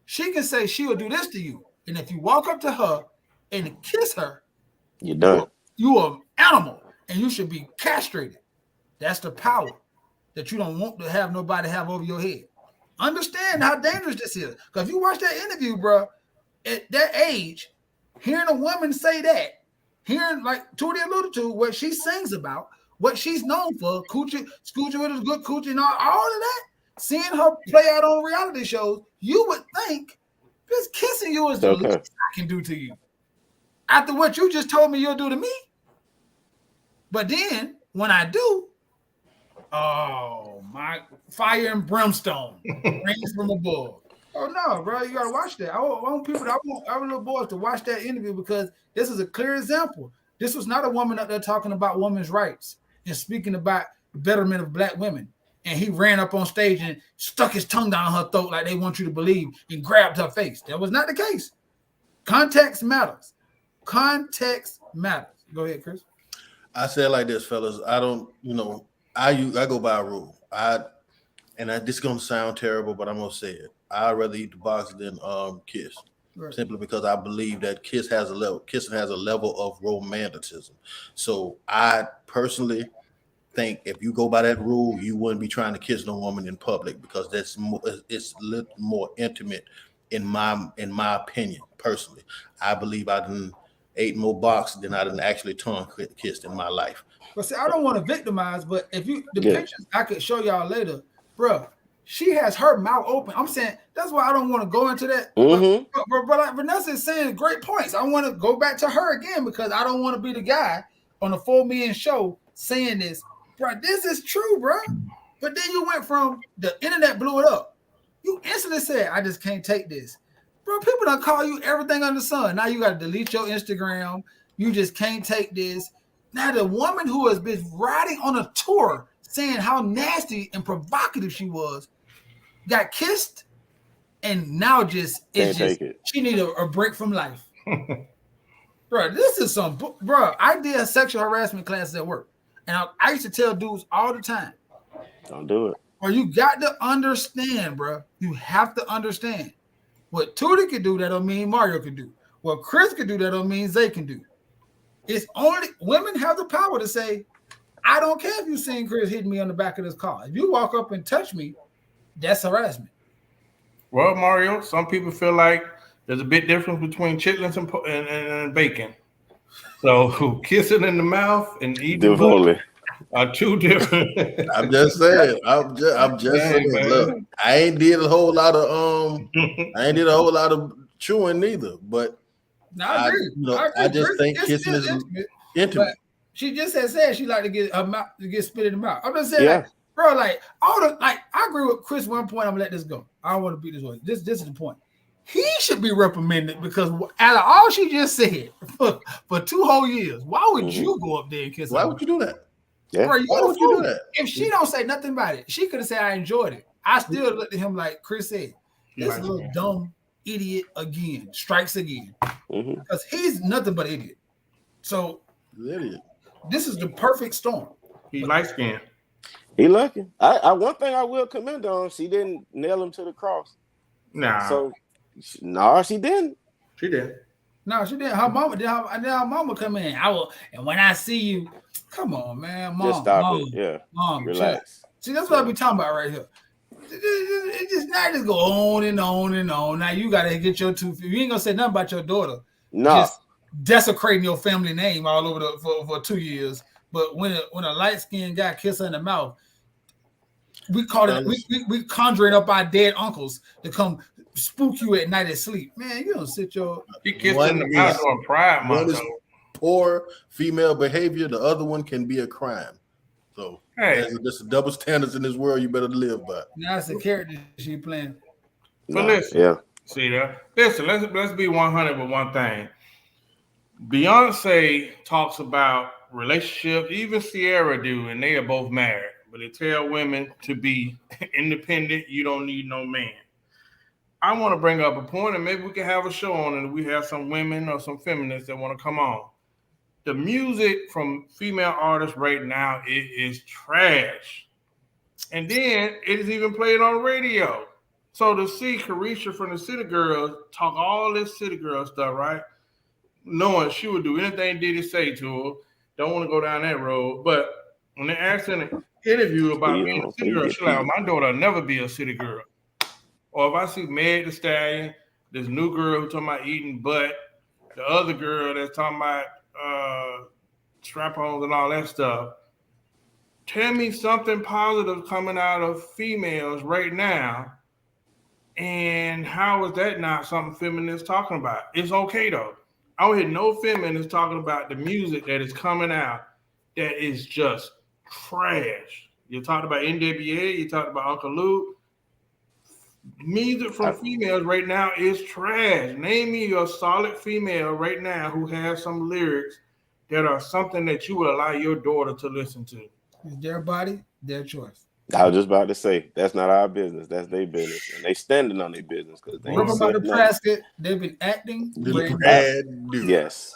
She can say she will do this to you. And if you walk up to her and kiss her, you're done. You are an animal and you should be castrated. That's the power that you don't want to have nobody have over your head. Understand how dangerous this is. Because if you watch that interview, bro, at that age, hearing a woman say that, hearing like Tootie alluded to what she sings about, what she's known for, Coochie with his good coochie and all of that, seeing her play out on reality shows, you would think just kissing you is the least I can do to you. After what you just told me you'll do to me. But then when I do, oh my, fire and brimstone rains from above. Oh no, bro, you gotta watch that. I want our little boys to watch that interview because this is a clear example. This was not a woman up there talking about women's rights and speaking about the betterment of black women. And he ran up on stage and stuck his tongue down her throat like they want you to believe and grabbed her face. That was not the case. Context matters. Context matters. Go ahead, Chris. I say it like this, fellas. I don't, I go by a rule. This is gonna sound terrible, but I'm gonna say it. I'd rather eat the box than kiss. Right. Simply because I believe that kissing has a level of romanticism. So I personally think if you go by that rule, you wouldn't be trying to kiss no woman in public because it's a little more intimate in my opinion. Personally, I believe I done ate more box than I done actually tongue kissed in my life. But see, I don't want to victimize, but if you pictures I could show y'all later, bro. She has her mouth open. I'm saying that's why I don't want to go into that. But like Vanessa is saying great points. I want to go back to her again because I don't want to be the guy on the 4 million show saying this. Bro, this is true, bro. But then you went from the internet blew it up. You instantly said, "I just can't take this." Bro, people don't call you everything under the sun. Now you got to delete your Instagram. You just can't take this. Now the woman who has been riding on a tour saying how nasty and provocative she was, got kissed, and now she need a break from life. Bro, this is some bro. I did a sexual harassment class at work, and I used to tell dudes all the time, Don't do it. "Bro, you got to understand, bro. You have to understand what Tootie can do. That don't mean Mario can do. What Chris can do. That don't mean Zay can do. It's only women have the power to say, I don't care if you seen Chris hitting me on the back of this car. If you walk up and touch me, that's harassment." Well, Mario, some people feel like there's a big difference between chitlins and bacon. So kissing in the mouth and eating butt are two different. I'm just saying. I'm just Dang, saying. man. Look, I ain't did a whole lot of chewing neither. But No, I agree. I just think kissing is intimate. She just said she like to get her mouth to get spit in the mouth. I'm just saying, Yeah. like, bro, like I agree with Chris. One point, I'm gonna let this go. I don't want to beat this one. This is the point. He should be reprimanded because out of all she just said for 2 whole years, why would you go up there and kiss her? Why would you do that? Yeah. Bro, Why would you do that? If she don't say nothing about it, she could have said I enjoyed it. I still looked at him like Chris said, this little dumb idiot again strikes again because he's nothing but an idiot. So Idiot. this is the perfect storm. He light skinned. He lucky. I one thing I will commend on, she didn't nail him to the cross. Nah. So no, she didn't. She did. No, she didn't. Her mama did. Her mama come in. And when I see you, come on, man, mom, Just stop mom, it. Yeah. mom, Relax. See, that's what I be talking about right here. It just not just go on and on and on. Now you gotta get your two. You ain't gonna say nothing about your daughter. No. Just desecrating your family name all over for 2 years. But when a light skinned guy kiss her in the mouth, we call it we conjuring up our dead uncles to come spook you at night at sleep. Man, you don't sit your. He kissed in the mouth on Pride Month. One is poor female behavior. The other one can be a crime. So there's double standards in this world you better live by. Now it's a character she playing. So listen, see that? Listen, let's be 100 with one thing. Beyonce talks about relationships, even Sierra do, and they are both married. But they tell women to be independent. You don't need no man. I want to bring up a point, and maybe we can have a show on it. We have some women or some feminists that want to come on. The music from female artists right now is trash. And then it is even played on radio. So to see Carisha from the City Girls talk all this City Girl stuff, right? Knowing she would do anything Diddy say to her. Don't want to go down that road. But when they asked in an interview about being a City Girl, she's like, my daughter will never be a City Girl. Or if I see Meg Thee Stallion, this new girl who's talking about eating butt, the other girl that's talking about strap-ons and all that stuff, tell me something positive coming out of females right now, and how is that not something feminists talking about? It's okay, though. I don't hear no feminists talking about the music that is coming out that is just trash. You talked about NWA, you talked about Uncle Luke. Music from females right now is trash. Name me a solid female right now who has some lyrics that are something that you would allow your daughter to listen to. It's their body, their choice. I was just about to say that's not our business. That's their business, and they standing on their business because they Rip about Nebraska. They've been acting. Yes.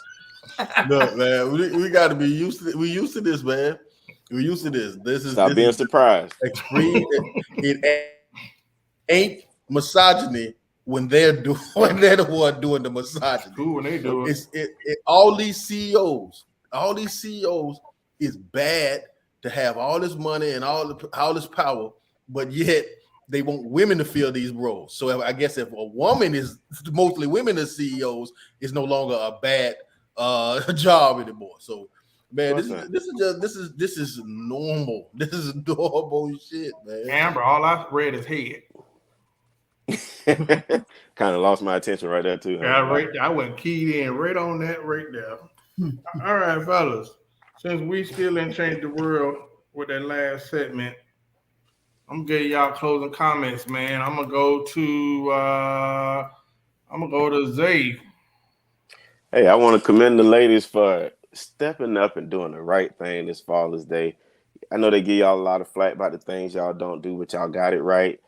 Look, man, we got to be used to. We used to this, man. We used to this. This is stop being surprised. Extreme. It ain't misogyny when they're the one doing the misogyny. Cool when they do it. All these CEOs is bad to have all this money and all this power, but yet they want women to fill these roles. So I guess if a woman is mostly women as CEOs, it's no longer a bad job anymore. So man, this is normal. This is normal shit, man. Amber, all I read is head. Kind of lost my attention right there too. Yeah, I went keyed in right on that right there. All right, fellas. Since we still didn't change the world with that last segment, I'm gonna give y'all closing comments, man. I'm gonna go to Zay. Hey, I want to commend the ladies for stepping up and doing the right thing this Father's Day. I know they give y'all a lot of flack about the things y'all don't do, but y'all got it right.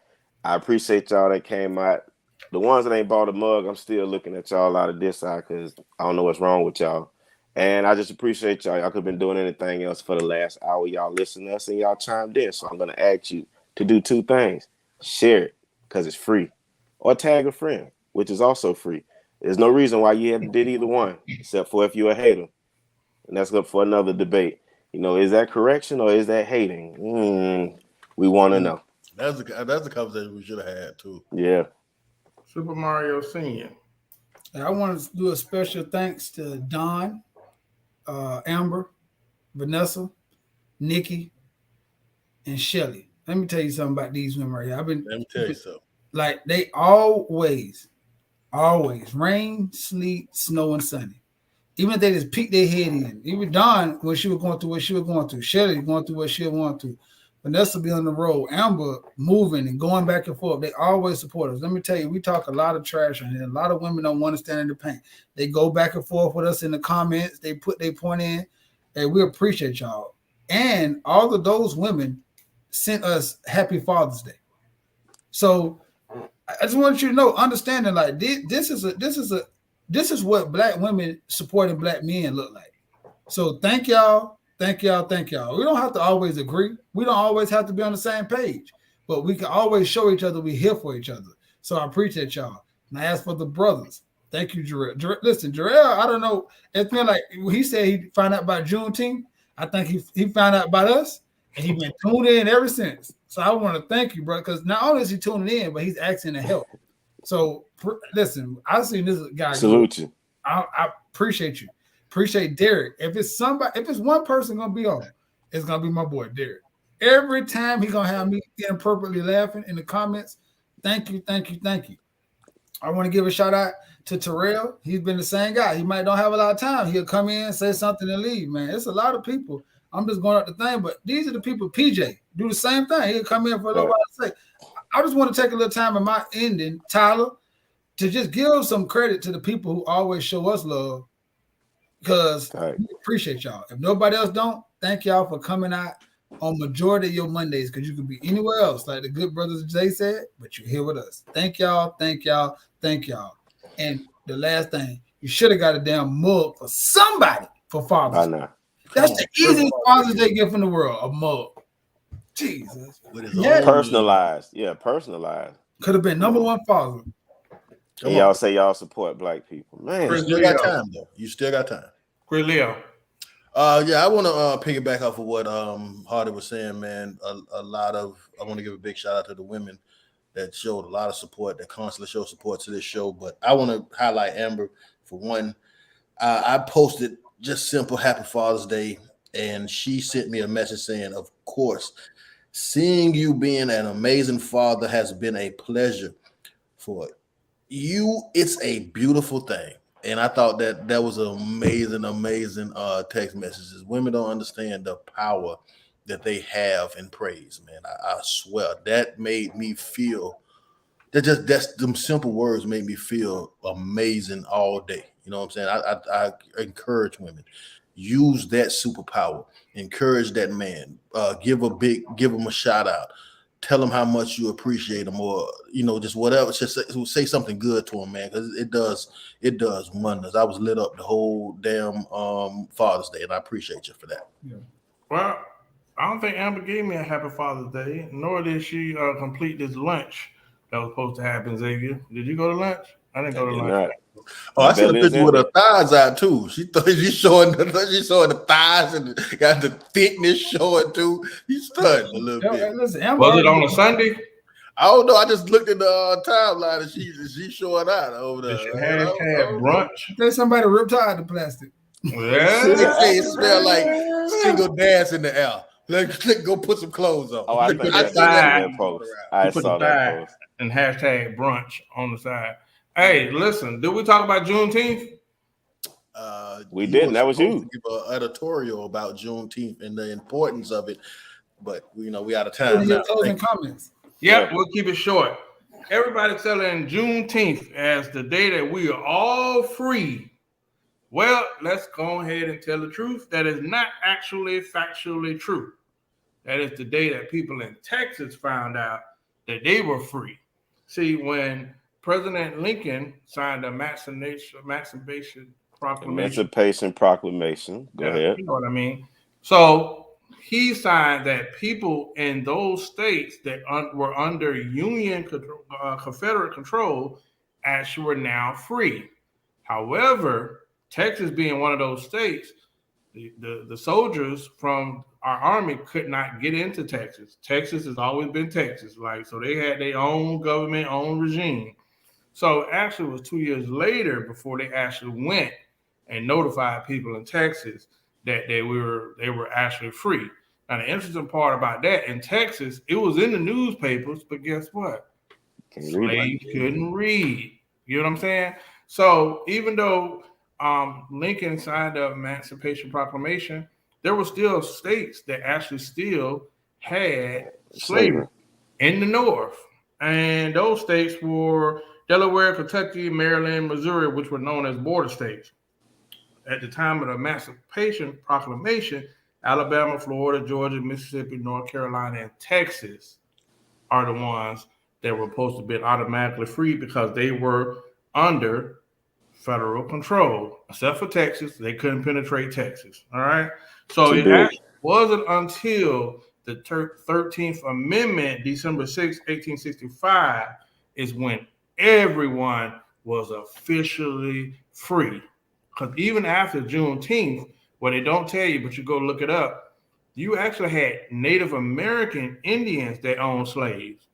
I appreciate y'all that came out The ones that ain't bought a mug, I'm still looking at y'all out of this side because I don't know what's wrong with y'all. And I just appreciate y'all. Y'all could have been doing anything else for the last hour. Y'all listened to us and y'all chimed in. So I'm going to ask you to do two things. Share it because it's free. Or tag a friend, which is also free. There's no reason why you haven't did either one, except for if you're a hater. And that's up for another debate. You know, is that correction or is that hating? We want to know. That's the conversation we should have had too. Yeah. Super Mario Senior. And I want to do a special thanks to Don, Amber, Vanessa, Nikki, and Shelly. Let me tell you something about these women right here. Let me tell you something. Like they always, rain, sleet, snow, and sunny. Even if they just peek their head in. Even Dawn, when she was going through what she was going through. Shelly going through what she was going through. Vanessa be on the road. Amber moving and going back and forth. They always support us. Let me tell you, we talk a lot of trash on here. A lot of women don't want to stand in the paint. They go back and forth with us in the comments. They put their point in. And we appreciate y'all. And all of those women sent us Happy Father's Day. So I just want you to know, understanding like this is what black women supporting black men look like. So thank y'all. We don't have to always agree. We don't always have to be on the same page, but we can always show each other we're here for each other. So I appreciate y'all. And I ask for the brothers. Thank you, Jarrell. Listen, Jarrell, I don't know. It's been like he said he found out about Juneteenth. I think he found out about us, and he's been tuned in ever since. So I want to thank you, bro, because not only is he tuning in, but he's asking to help. So listen, I've seen this guy. Salute you. I appreciate you. Appreciate Derek. If it's one person gonna be on, it's gonna be my boy Derek. Every time he's gonna have me inappropriately laughing in the comments. Thank you. I want to give a shout out to Terrell. He's been the same guy. He might don't have a lot of time. He'll come in, say something, and leave. Man, it's a lot of people. I'm just going up the thing, but these are the people. PJ do the same thing. He'll come in for a little while and say, I just want to take a little time in my ending, Tyler, to just give some credit to the people who always show us love. Because we appreciate y'all. If nobody else don't, thank y'all for coming out on majority of your Mondays, because you could be anywhere else, like the good brothers Jay said, but you're here with us. Thank y'all. And the last thing, you should have got a damn mug for somebody for Father's Day. That's the easiest Father's Day gift in the world, a mug. Jesus. Personalized. Yeah, personalized. Could have been number one father. And y'all say y'all support black people. Man, you still got time, though. You still got time. Great Leo. Yeah, I want to piggyback off of what Hardy was saying, man. I want to give a big shout out to the women that showed a lot of support, that constantly show support to this show. But I want to highlight Amber for one. I posted just simple Happy Father's Day, and she sent me a message saying, of course, seeing you being an amazing father has been a pleasure for you. It's a beautiful thing. And I thought that was an amazing text messages. Women don't understand the power that they have in praise, man. I swear that made me feel that's them simple words made me feel amazing all day. You know what I'm saying? I encourage women, use that superpower, encourage that man, give him a shout out. Tell them how much you appreciate them, or just whatever. Just say something good to them, man, because it does wonders. I was lit up the whole damn Father's Day, and I appreciate you for that. Yeah. Well, I don't think Amber gave me a Happy Father's Day, nor did she complete this lunch that was supposed to happen. Xavier, did you go to lunch? I didn't go to lunch. Not. Oh, I seen a picture with her thighs out too. She thought she's showing the thighs and got the thickness showing too. He's studying a little bit. Listen, was it on a Sunday? I don't know. I just looked at the timeline and she's showing out over there. Hashtag brunch. There's somebody ripped out the plastic. Yeah. It smell like single dance in the air. Let's go put some clothes on. Oh, I think I saw that post. I saw that post. And hashtag brunch on the side. Hey, listen, did we talk about Juneteenth? We didn't. That was you. Give an editorial about Juneteenth and the importance of it, but we out of time now. Closing comments. Yep, we'll keep it short. Everybody telling Juneteenth as the day that we are all free. Well, let's go ahead and tell the truth. That is not actually factually true. That is the day that people in Texas found out that they were free. See, when President Lincoln signed a Emancipation Proclamation. Emancipation Proclamation. Go Yeah, ahead. you know what I mean. So he signed that people in those states that were under Union Confederate control actually were now free. However, Texas being one of those states, the soldiers from our army could not get into Texas. Texas has always been Texas, like so they had their own government, own regime. So actually, it was 2 years later before they actually went and notified people in Texas that they were actually free. Now the interesting part about that in Texas, it was in the newspapers, but guess what? Can you read it? Slaves couldn't read. You know what I'm saying? So even though Lincoln signed the Emancipation Proclamation, there were still states that actually still had slavery Slavery. in the North. And those states were Delaware, Kentucky, Maryland, Missouri, which were known as border states. At the time of the Emancipation Proclamation, Alabama, Florida, Georgia, Mississippi, North Carolina, and Texas are the ones that were supposed to be automatically free because they were under federal control. Except for Texas, they couldn't penetrate Texas. All right. So Too it big. actually wasn't until the 13th Amendment, December 6, 1865, is when everyone was officially free. Because even after Juneteenth, what they don't tell you, but you go look it up, you actually had Native American Indians that owned slaves,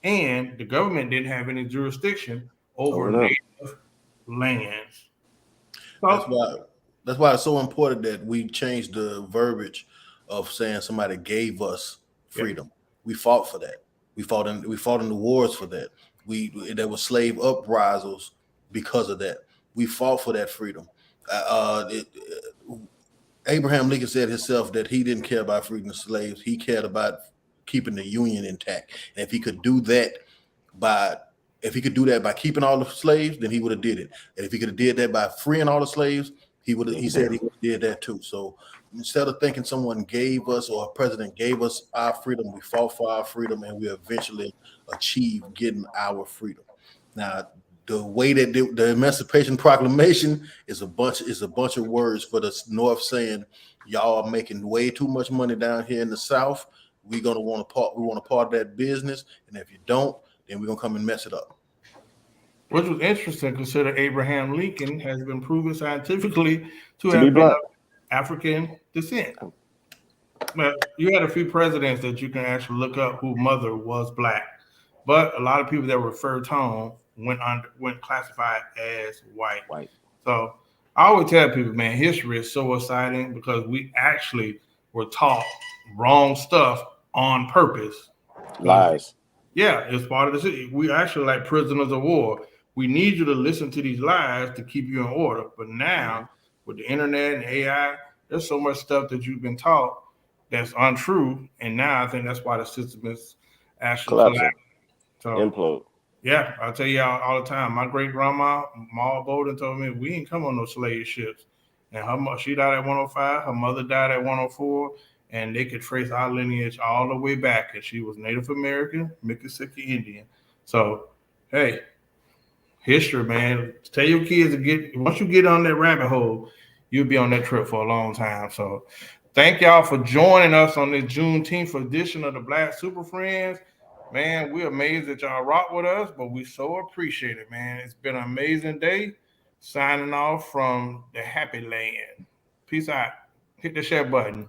and the government didn't have any jurisdiction over Over them. native lands. That's So, why that's why it's so important that we change the verbiage of saying somebody gave us freedom. We fought for that. We fought in the wars for that. There were slave uprisals because of that. We fought for that freedom. Abraham Lincoln said himself that he didn't care about freedom of slaves. He cared about keeping the Union intact. And if he could do that by keeping all the slaves, then he would have did it. And if he could have did that by freeing all the slaves, he said he would have did that too. So instead of thinking someone gave us or a president gave us our freedom, we fought for our freedom and we eventually achieved getting our freedom. Now, the way that the Emancipation Proclamation is a bunch of words for the North saying y'all are making way too much money down here in the South. We want a part of that business, and if you don't, then we're gonna come and mess it up. which was interesting, considering Abraham Lincoln has been proven scientifically to To be have been black. of African descent. But you had a few presidents that you can actually look up whose mother was black, but a lot of people that were first home went classified as white. White. So I always tell people, man, history is so exciting because we actually were taught wrong stuff on purpose. Lies. Yeah, it's part of the city. We actually like prisoners of war. We need you to listen to these lies to keep you in order. But now, with the internet and AI, there's so much stuff that you've been taught that's untrue. And now I think that's why the system is actually Collapsing. collapsing. So, Implode. yeah, I tell you all the time. My great grandma, Maud Bowden, told me we ain't come on no slave ships. And she died at 105. Her mother died at 104. And they could trace our lineage all the way back. And she was Native American, Mississippi Indian. So, hey, history, man. Tell your kids to once you get on that rabbit hole, you'll be on that trip for a long time. So, thank y'all for joining us on this Juneteenth edition of the Black Super Friends. Man, we're amazed that y'all rock with us, but we so appreciate it, man. It's been an amazing day. Signing off from the Happy Land. Peace out. Hit the share button.